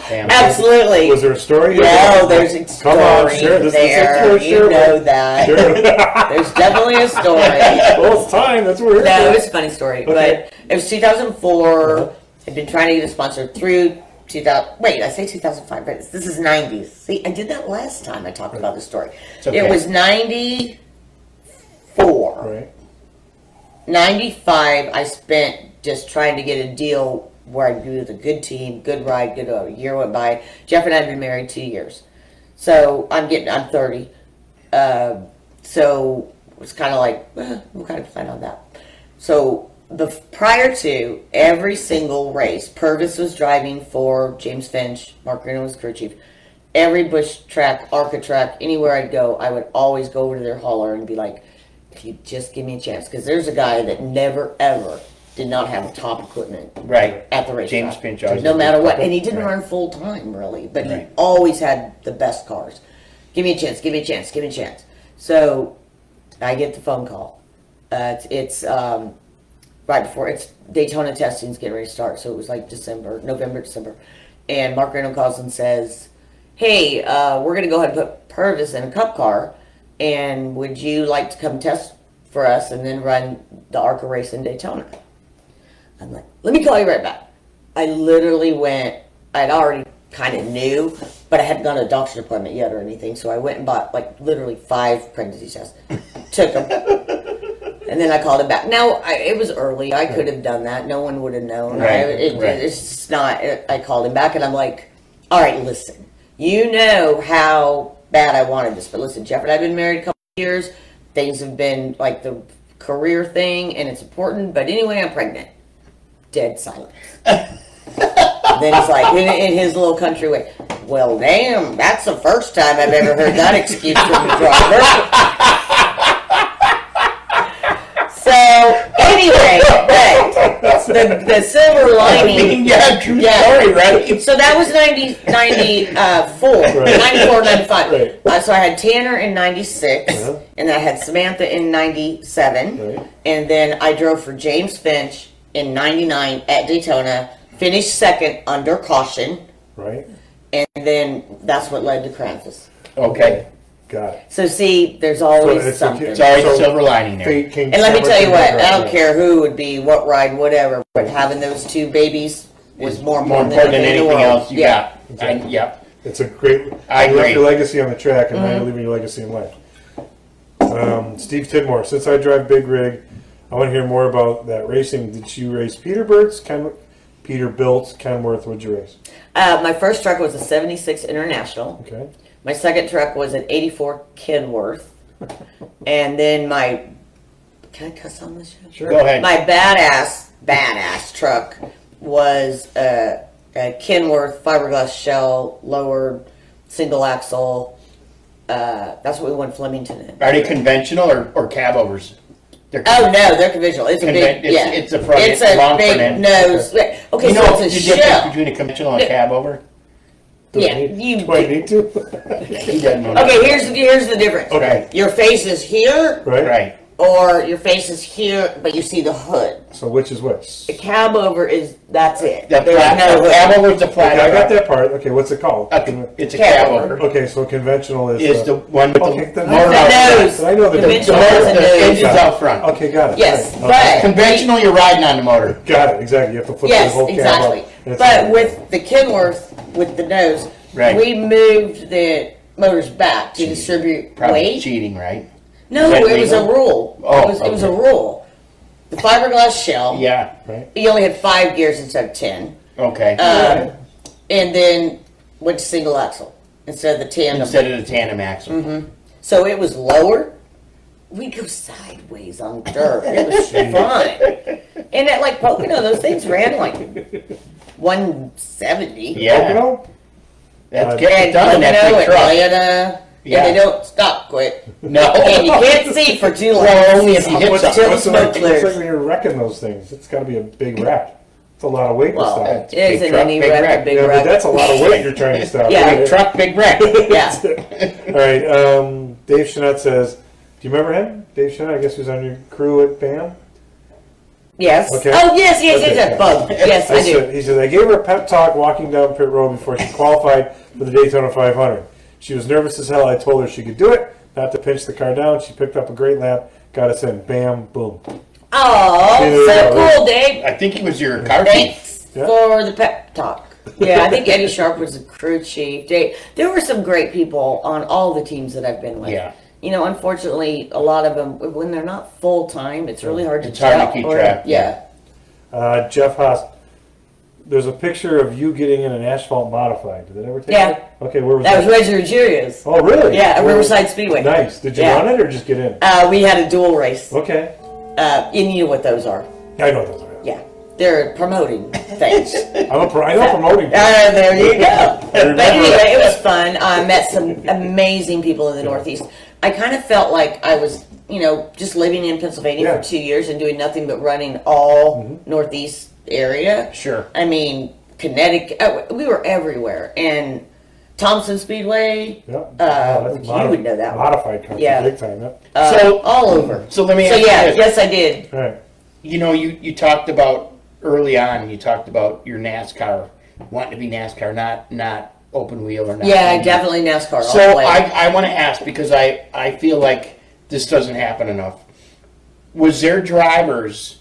Damn. Absolutely. Was there a story? No, there's a story. Come on, share this. There. You know that. Sure. There's definitely a story. Well, it's time. That's where No, it's a funny story. Okay. But it was 2004. I've been trying to get a sponsor through 2000. Wait, I say 2005, but this is 90s. See, I did that last time I talked about the story. It was 94. Right. 95, I spent just trying to get a deal where I'd be with a good team, good ride, a year went by. Jeff and I had been married 2 years. So I'm 30. So it was kind of like, we'll kind of plan on that. So prior to every single race, Purvis was driving for James Finch, Mark Reno was crew chief. Every bush track, ARCA track, anywhere I'd go, I would always go over to their hauler and be like, if you just give me a chance. Because there's a guy that never, ever did not have top equipment at the race. James Finch, no matter what. And he didn't run full time, really. But he always had the best cars. Give me a chance, give me a chance, give me a chance. So I get the phone call. It's right before Daytona testing's getting ready to start. So it was like November, December. And Mark Reno calls and says, hey, we're going to go ahead and put Purvis in a cup car. And would you like to come test for us and then run the ARCA race in Daytona? I'm like, let me call you right back. I literally went, I'd already kind of knew, but I hadn't gone to a doctor's appointment yet or anything, so I went and bought like literally 5 pregnancy tests. Took them. And then I called him back. Now, it was early. I could have done that. No one would have known. It's just not, I called him back and I'm like, all right, listen, you know how bad I wanted this, but listen, Jeff and I have been married a couple of years. Things have been like the career thing, and it's important, but anyway, I'm pregnant. Dead silence. Then he's like, in his little country way, well, damn, that's the first time I've ever heard that excuse from the driver. So, anyway, the silver lining. Yeah, true story, right? So that was 94, 95. Right. So I had Tanner in 96, and I had Samantha in 97, and then I drove for James Finch in 99 at Daytona, finished second under caution. Right. And then that's what led to Krampus. Okay. Got it. So see, there's always something. It's always a silver lining there. And let me tell you what, I don't care who would be, what ride, whatever, but having those two babies was more important than anything else you got. Exactly. Yep. It's a great. I you left agree. your legacy on the track, and now you're leaving your legacy in life. Steve Tidmore, since I drive big rig, I want to hear more about that racing. Did you race Peterbilt's? Peterbilt's, Kenworth? What'd you race? My first truck was a 76 International. Okay. My second truck was an 84 Kenworth. And then my, can I cuss on this show? Sure. Go ahead. My badass truck was a Kenworth fiberglass shell, lowered, single axle. That's what we won Flemington in. Are they conventional or cab overs? Oh no, they're conventional. It's a big, yeah. It's a front. It's a long big front end. nose. Okay, You so know it's the a difference shell. between a conventional and a cab over? Yeah, Do I need to? He doesn't know. Okay, here's the difference. Okay. Your face is here, Right. or your face is here, but you see the hood. So which is which? The cab over that's it. The There's flat, no the hood. cab over is the flat. Okay, I got that part. Okay, what's it called? It's a Cab cab over. over. Okay, so conventional is Is the one with Okay, the then motor The out front. nose. I know the Conventional motor- has a The nose. engine's out front. Okay, got it. Yes, Right. but Conventional, you're riding on the motor. Got it. Exactly. You have to flip the yes, whole cab exactly. up, and it's But like- with the Kenworth, with the nose, Right. we moved the motors back to distribute Probably weight. cheating, right? No, Is that it was a legal? rule. Oh, it was a okay. rule. The fiberglass shell. Yeah. right. You only had 5 gears instead of 10. Okay. And then went to single axle instead of the tandem. Instead of the tandem axle. So it was lower. We'd go sideways on dirt. It was fun. And at like Pocono, those things ran like 170. Yeah. Pocono? That's getting And done in that Pocono big and truck. Atlanta. Yeah. And they don't stop quick. No. And you can't see for too long. Well, only if you hit What's something. Till the what's smoke like clears. when you're wrecking those things? It's got to be a big wreck. It's a lot of weight to Well, stop. it Big isn't truck, any big wreck, wreck. a big Yeah, but wreck. that's a lot of weight you're trying to stop. Yeah. Big truck, big wreck. Yeah. All right. Dave Chenette says, do you remember him? Dave Chenette, I guess he was on your crew at BAM. Yes. Okay. Oh, yes, Okay. Bug. Yes, I do. He said, I gave her a pep talk walking down pit road before she qualified for the Daytona 500. She was nervous as hell. I told her she could do it, not to pinch the car down. She picked up a great lap, got us in. Bam, boom. Oh, so cool, Dave. I think he was your car chief. Thanks for the pep talk. Yeah, I think Eddie Sharp was the crew chief. There were some great people on all the teams that I've been with. Yeah. You know, unfortunately, a lot of them, when they're not full time, it's really hard to It's hard to tell. keep track. Yeah. Jeff Haas, there's a picture of you getting in an Asphalt Modified. Did that ever take Yeah. that? Okay, where was That was that? Reggie Ruggeria's. Oh, really? Yeah, at Where- Riverside Speedway. Nice. Did you Yeah. run it or just get in? We had a dual race. Okay. And you know what those are. I know those are. Yeah. They're promoting things. I know promoting. There you go. But remember- anyway, it was fun. I met some amazing people in the Northeast. I kind of felt like I was, you know, just living in Pennsylvania Yeah. for 2 years and doing nothing but running all Northeast area. Sure. I mean, Connecticut. We were everywhere. And Thompson Speedway. That's You would know that one. Modified country, Yeah. big time. Yep. So- all over. So let me So ask you yeah, this. yes, I did. All right. You know, you talked about early on, you talked about your NASCAR, wanting to be NASCAR, not open wheel or not. Yeah, definitely NASCAR. all the So way. I want to ask, because I feel like this doesn't happen enough. Was there drivers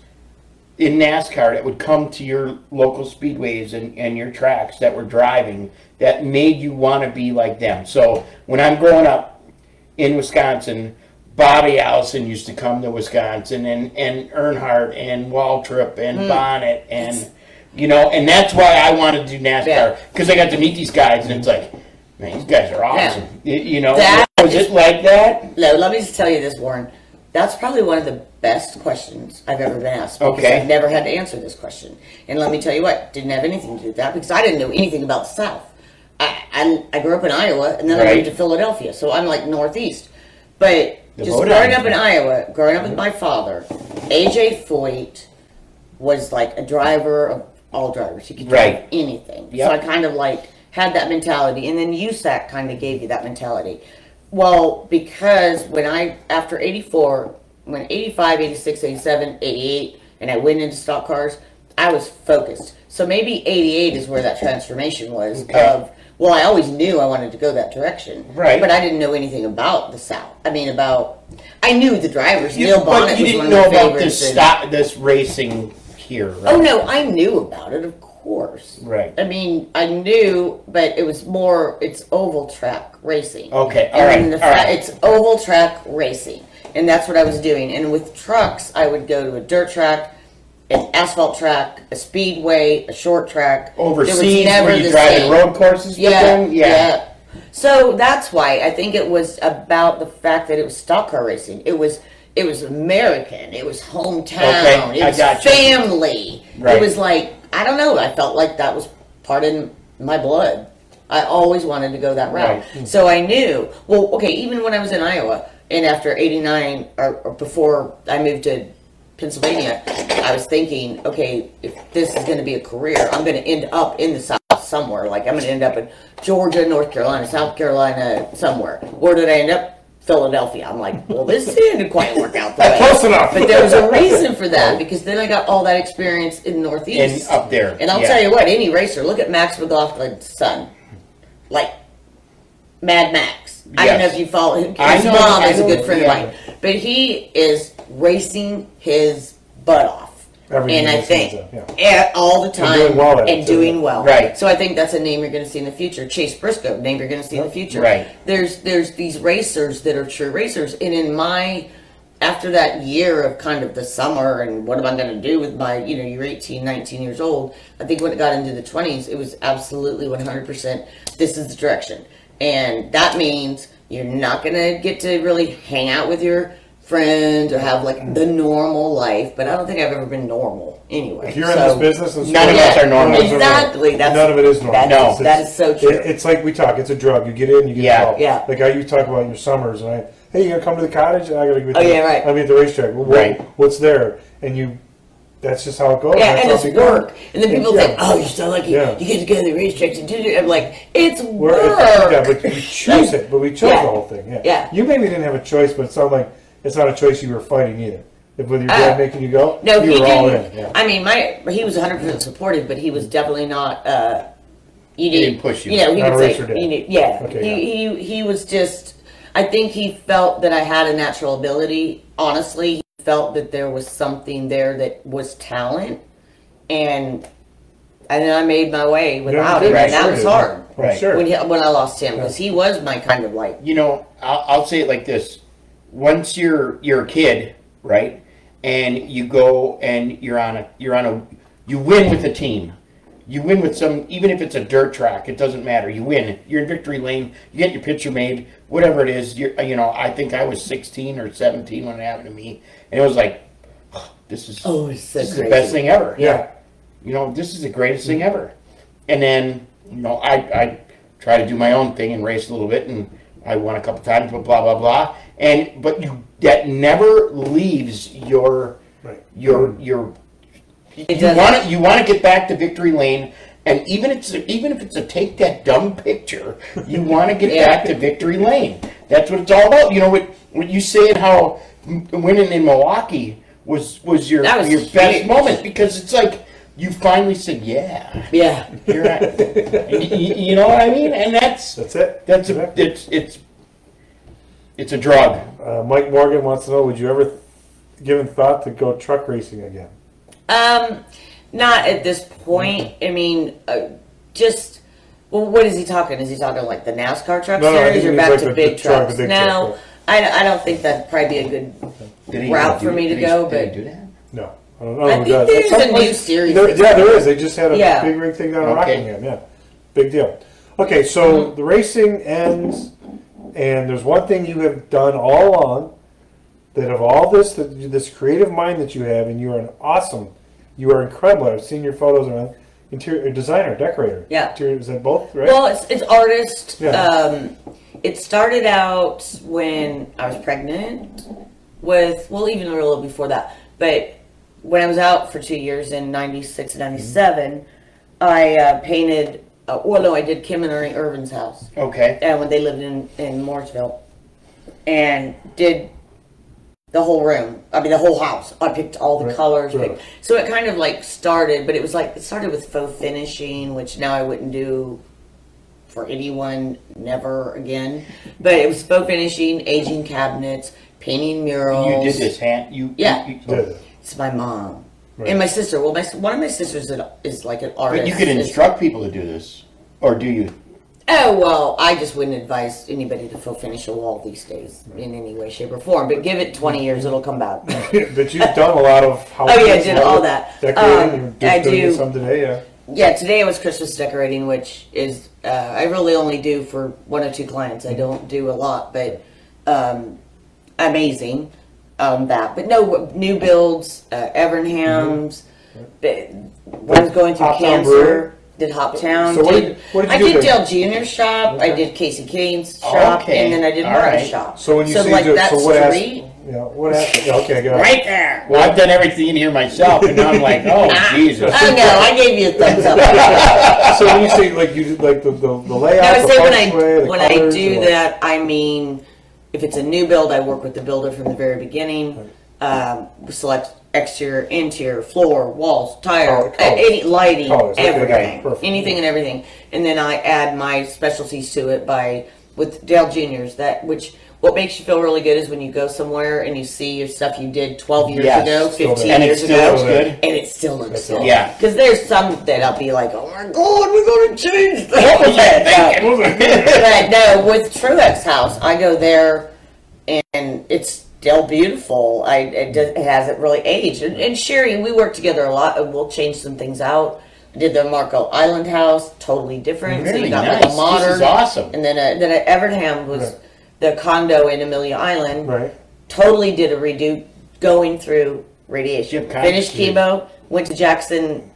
in NASCAR that would come to your local speedways and your tracks that were driving that made you want to be like them? So when I'm growing up in Wisconsin, Bobby Allison used to come to Wisconsin, and Earnhardt and Waltrip and Bonnet, and you know, and that's why I wanted to do NASCAR, because I got to meet these guys, and it's like, man, these guys are awesome. You know, was it like that? No, let me just tell you this, Warren. That's probably one of the best questions I've ever been asked. Because Okay. I've never had to answer this question. And let me tell you what, didn't have anything to do with that because I didn't know anything about the South. I grew up in Iowa, and then I moved to Philadelphia, so I'm like Northeast. But just growing up in Iowa, growing up with my father, A.J. Foyt, was like a driver of all drivers. He could drive anything. Yep. So I kind of like had that mentality, and then USAC kind of gave you that mentality. Well, because after 84, when 85, 86, 87, 88, and I went into stock cars, I was focused. So maybe 88 is where that transformation was of, well, I always knew I wanted to go that direction. Right. But I didn't know anything about the South. I knew the drivers. Neil Bonnet was one of my But you didn't know favorites. about this racing here, right? Oh, no, I knew about it, of course. Right. I mean, I knew, but it was more, it's oval track racing. Okay, And all right. It's oval track racing. And that's what I was doing. And with trucks, I would go to a dirt track, an asphalt track, a speedway, a short track. Overseas, where you driving road courses with them? Yeah. So that's why I think it was about the fact that it was stock car racing. It was American. It was hometown. Okay, it was family. Right. It was like, I don't know. I felt like that was part of my blood. I always wanted to go that route. Right. So I knew, well, okay, even when I was in Iowa, and after 89, or before I moved to Pennsylvania, I was thinking, okay, if this is going to be a career, I'm going to end up in the South somewhere. Like, I'm going to end up in Georgia, North Carolina, South Carolina, somewhere. Where did I end up? Philadelphia. I'm like, well, this didn't quite work out that way. Close enough. But there was a reason for that, because then I got all that experience in the Northeast. And up there. And I'll tell you what, any racer, look at Max McLaughlin's son. Like, Mad Max. I don't know if you follow him. His mom is a good friend of mine. But he is racing his butt off. And I think all the time and doing well. Right. So I think that's a name you're going to see in the future. Chase Briscoe, name you're going to see in the future. Right. There's these racers that are true racers, and in my after that year of kind of the summer and what am I going to do with my, you're 18, 19 years old. I think when it got into the 20s, it was absolutely 100%. This is the direction, and that means you're not going to get to really hang out with your friends or have like the normal life, but I don't think I've ever been normal anyway. If you're in this business, and none of us are normal. Exactly. None of it is normal. That is so true. It's like we talk. It's a drug. You get in, you get out. Yeah. Like how you talk about your summers, and hey, you gonna come to the cottage? I gotta go. Right. I'm at the racetrack. Well, what's there? And that's just how it goes. Yeah, and it's work. And then people think, oh, you're so lucky. Yeah. You get to go to the racetrack and do it. I'm like, it's work. But we choose it. But we chose the whole thing. Yeah. You maybe didn't have a choice, but it sounded like it's not a choice you were fighting either. With your dad making you go, no, you were all in. Yeah. I mean, he was 100% supportive, but he was definitely not. He didn't push you. He would say, Okay, he was just. I think he felt that I had a natural ability. Honestly, he felt that there was something there that was talent, and then I made my way without it, and that was hard. Right. Sure. When I lost him, because he was my kind of like. I'll say it like this. Once you're a kid, right, and you go and you win with a team. You win with even if it's a dirt track, it doesn't matter. You win. You're in victory lane. You get your picture made, whatever it is. I think I was 16 or 17 when it happened to me, and it was like, this is the best thing ever. Yeah. This is the greatest thing ever. And then, I try to do my own thing and race a little bit, and I won a couple times, but blah blah blah. But that never leaves your. You want to get back to victory lane, and even if it's a take that dumb picture, you want to get back to victory lane. That's what it's all about. What you saying how winning in Milwaukee was your best moment, because it's like you finally said you're right. You know what I mean? And that's it. It's a drug. Mike Morgan wants to know: would you ever given thought to go truck racing again? Not at this point. I mean, what is he talking? Is he talking like the NASCAR truck series or back to big trucks? No, I don't think that'd probably be a good route for me to go. But do that? No, I think there's a new series. There is. They just had a big ring thing down in Rockingham. Yeah, big deal. Okay, so the racing ends, and there's one thing you have done all along. That of all this creative mind that you have, and you are incredible. I've seen your photos around. Interior designer, decorator. Yeah. Is that both, right? Well, it's artist. Yeah. It started out when I was pregnant with, even a little before that. But when I was out for 2 years in 96 and 97, I painted, I did Kim and Ernie Irvin's house. Okay. And when they lived in Mooresville. And did the whole room. I mean, the whole house. I picked all the colors. So it kind of like started, but it started with faux finishing, which now I wouldn't do for anyone, never again. But it was faux finishing, aging cabinets, painting murals. You did this Yeah. You did it. It's my mom. And my sister. Well, one of my sisters is like an artist. But you could instruct people to do this. Or do you? Oh, well, I just wouldn't advise anybody to faux finish a wall these days in any way, shape, or form. But give it 20 years, it'll come back. But you've done a lot of houses. Oh, yeah, I did all that. Decorating. I do. Some today, yeah. Yeah, today it was Christmas decorating, which is, I really only do for 1 or 2 clients. I don't do a lot, but amazing that. But no, new builds, Evernhams. When I was going through cancer. Did Hoptown. So I did Dale Jr.'s shop. I did Casey Kane's shop, and then I did Martin's shop. So when you say like that street, what happened? Okay, go ahead. Right there. Well, I've done everything in here myself, and now I'm like, oh Jesus. I know. I gave you a thumbs up. So when you say like you like the layout, I the say when I colors, do that, I mean if it's a new build, I work with the builder from the very beginning. Select exterior, interior, floor, walls, tire, any lighting, everything, anything and everything, and then I add my specialties to it with Dale Jr.'s. What makes you feel really good is when you go somewhere and you see your stuff you did 12 years ago, 15 years ago, and it still looks good. Yeah, because there's some that I'll be like, oh my god, we're going to change that. But no, with Truex House, I go there and it's still beautiful. It hasn't really aged. And Sherry, we work together a lot, and we'll change some things out. I did the Marco Island house, totally different. Really so you got nice. like a modern. This is awesome. And then Evernham was the condo in Amelia Island. Right. Totally did a redo, going through radiation. Finished chemo. Went to Jackson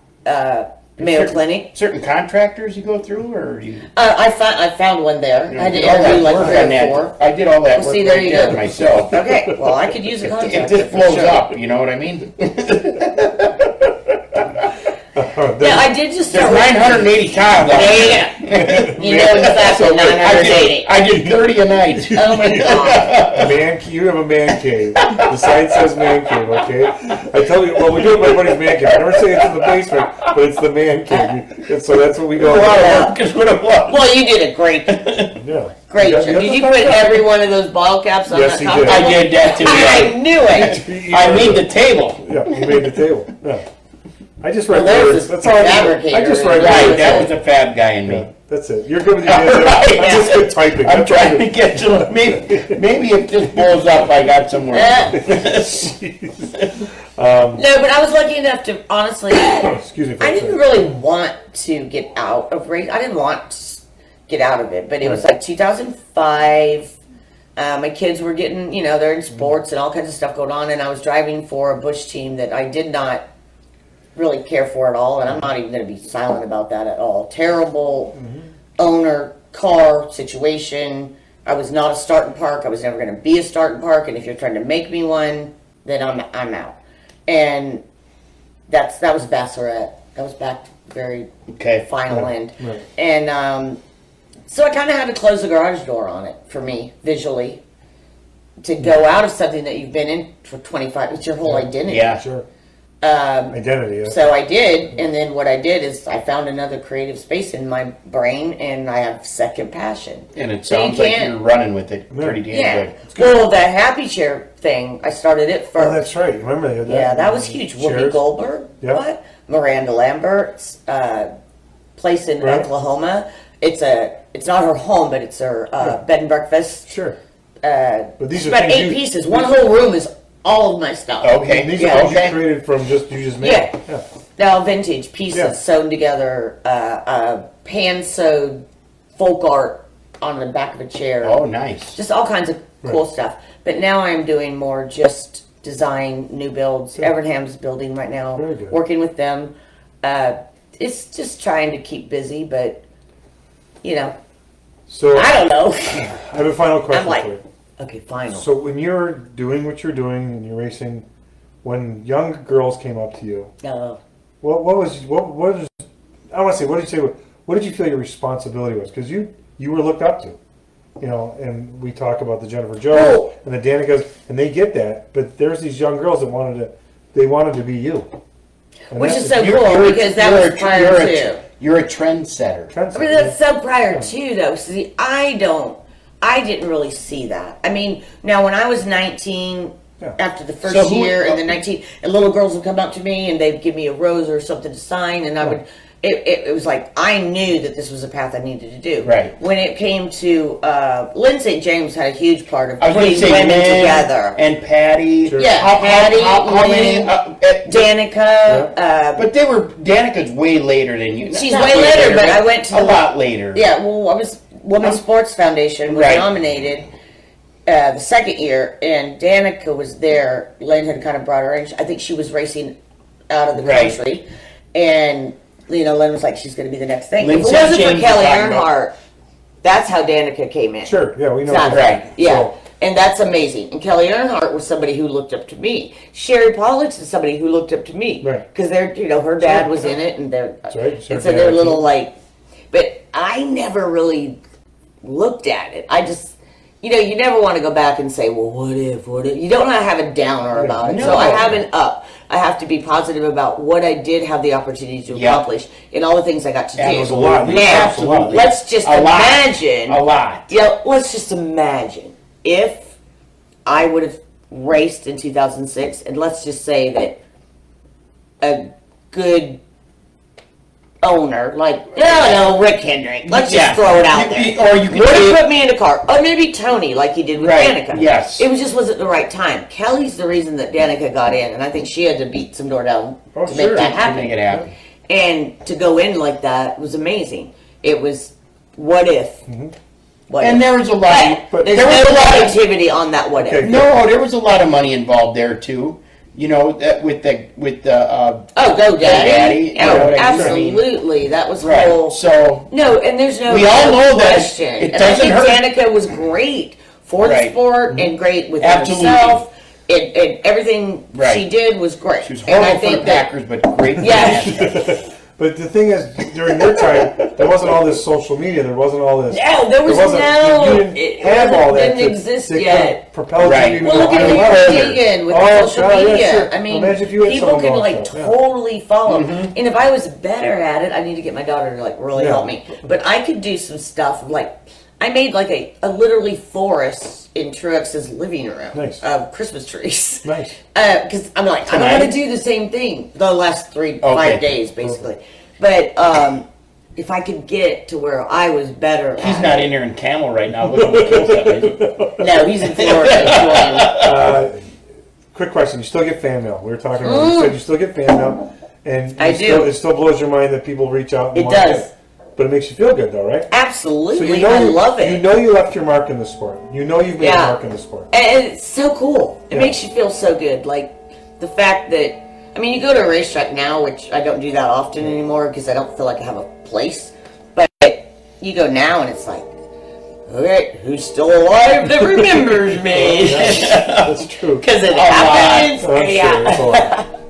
Mayo Clinic. Certain contractors you go through, or you? I found one there. I did all that like work 3 on or that. 4. I did all that work See, there you go. myself. Okay, well, I could use a contract. If this blows up, you know what I mean? Yeah, I did just There's start 980 tiles. Yeah. You know exactly 980. I did 30 a night. Oh my god. You have a man cave. The sign says man cave, okay? I tell you, well, we do it my buddy's man cave. I never say it's in the basement, but it's the man cave. And so that's what we go with. Well, you did a great Great job. Did you put every one of those bottle caps on that top? I did that too. I knew it. I made the table. Yeah, you made the table. Yeah. I just write words. That's all I do. I just write words. words. That was a fab guy in me. That's it. You're good with your I'm just good typing. I'm trying to get to maybe if this blows up, I got somewhere. No, but I was lucky enough to honestly. Excuse me. I didn't really want to get out of race. I didn't want to get out of it, but it was like 2005. My kids were getting, they're in sports and all kinds of stuff going on, and I was driving for a Bush team that I did not really care for at all, and I'm not even going to be silent about that at all. Terrible owner car situation. I was not a start and park. I was never going to be a start and park, and if you're trying to make me one, then I'm out. And that was Bassaret. That was back to the very final end. Right. And so I kind of had to close the garage door on it for me, visually, to go out of something that you've been in for 25. It's your whole identity. Yeah, sure. Identity. Yeah. So I did, and then what I did is I found another creative space in my brain, and I have second passion. And it sounds like you're running with it pretty damn good. Well, the happy chair thing, I started it first. Oh, that's right. Remember that? Yeah, that was huge. Whoopi Goldberg. Yeah. What? Miranda Lambert's place in Oklahoma. It's not her home, but it's her bed and breakfast. Sure. But these are about 8 pieces. One whole room is all of my stuff. Okay. And these are things you created from you just made. Yeah. Now vintage pieces sewn together, hand sewed folk art on the back of a chair. Oh, nice. Just all kinds of cool stuff. But now I'm doing more just design, new builds. Evernham's building right now. Very good. Working with them. It's just trying to keep busy, but So I don't know. I have a final question for you. Okay, final. So when you're doing what you're doing and you're racing, when young girls came up to you, No. what was I want to say, what did you say? What did you feel your responsibility was? Because you were looked up to, and we talk about the Jennifer Joes and the Danikas, and they get that. But there's these young girls that wanted to be you, and which is so cool because that was prior to. You're a trendsetter. I mean, that's so prior to though. See, I didn't really see that. I mean, now when I was 19. Yeah. After the first year and the 19, and little girls would come up to me and they'd give me a rose or something to sign, and I would. It was like I knew that this was a path I needed to do. Right. When it came to Lynn St. James had a huge part of putting women together. And Patty. Sure. Yeah, Patty, Danica. Yeah. But Danica's way later than you. She's way later, but I went to a lot later. Yeah, well, I was Women's Sports Foundation was nominated. The second year, and Danica was there. Lynn had kind of brought her in. I think she was racing out of the country, and Lynn was like, "She's going to be the next thing." If it wasn't for Kelly Earnhardt, that's how Danica came in. Sure, yeah, we know that. Right, yeah, so. And that's amazing. And Kelly Earnhardt was somebody who looked up to me. Sherry Pollux is somebody who looked up to me, right? Because her dad was in it, and that's right. And so they're little but I never really looked at it. I just. You never want to go back and say, well, what if? You don't want to have a downer about it. No. So I have an up. I have to be positive about what I did have the opportunity to accomplish and all the things I got to do. It was a lot. Now, let's just imagine. A lot. Let's just imagine if I would have raced in 2006, and let's just say that a good owner, Rick Hendrick. Let's just throw it out there. Or you would have put me in a car. Or maybe Tony, like he did with Danica. Yes. It wasn't the right time. Kelly's the reason that Danica got in, and I think she had to beat some door down to make that happen. To make it happen. And to go in like that was amazing. It was, what if? Mm-hmm. And there was a lot. But there's no creativity on that what if. No, there was a lot of money involved there too. With the GoDaddy. Absolutely, that was whole. So and there's no. We all know question. That it doesn't hurt. Danica was great for the sport and great with herself. And everything she did was great. She was horrible for the Packers, but great. Yeah. But the thing is, during your time, there wasn't all this social media. There wasn't all this. No, there was You didn't have all that. Didn't exist yet. Propel you. Well, look at Keegan with the social media. Yeah, sure. I mean, imagine if you had people can totally follow. And if I was better at it, I need to get my daughter to really help me. But I could do some stuff I made a literally forest in Truex's living room of Christmas trees. Nice. Because I'm I'm going to do the same thing the last 5 days, basically. But if I could get to where I was better He's not in there in camel right now. No, he's in Florida. Quick question. You still get fan mail. We were talking about you said you still get fan mail. And I do. It still blows your mind that people reach out. It does. But it makes you feel good, though, right? Absolutely. So I love it. You know you left your mark in the sport. You know you've made a mark in the sport. And it's so cool. It makes you feel so good. The fact that, you go to a racetrack now, which I don't do that often anymore because I don't feel like I have a place. But you go now and it's okay, who's still alive that remembers me? That's true. Because it happens.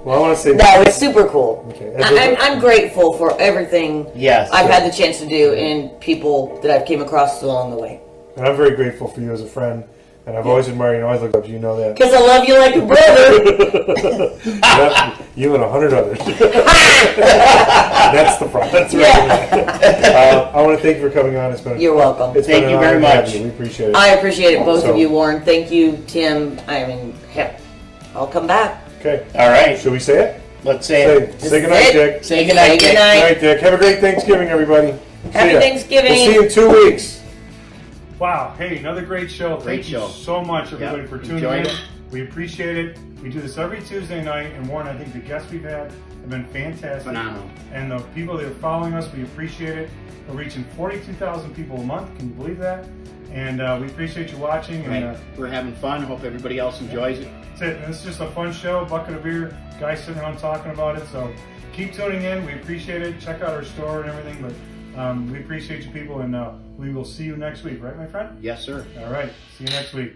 Well, I want to say it's super cool. Okay. I'm grateful for everything I've had the chance to do and people that I've came across along the way. And I'm very grateful for you as a friend. And I've always admired you and always looked up to you. You know that. Because I love you like a brother. You and 100 others. That's the problem. That's right. Yeah. I want to thank you for coming on. You're welcome. Thank you very much. We appreciate it. I appreciate it, both of you, Warren. Thank you, Tim. Heck, I'll come back. Okay. All right. Should we say it? Let's say it. Say goodnight, Dick. Say goodnight, Dick. Good night, Dick. Have a great Thanksgiving, everybody. Happy Thanksgiving. We'll see you in 2 weeks. Wow. Hey, another great show. Thank you so much, everybody, for tuning in. We appreciate it. We do this every Tuesday night. And Warren, I think the guests we've had have been fantastic. Phenomenal. And the people that are following us, we appreciate it. We're reaching 42,000 people a month. Can you believe that? And we appreciate you watching. And we're having fun. Hope everybody else enjoys it. That's it. And it's just a fun show. Bucket of beer. Guys sitting around talking about it. So keep tuning in. We appreciate it. Check out our store and everything. But we appreciate you people. And we will see you next week. Right, my friend? Yes, sir. All right. See you next week.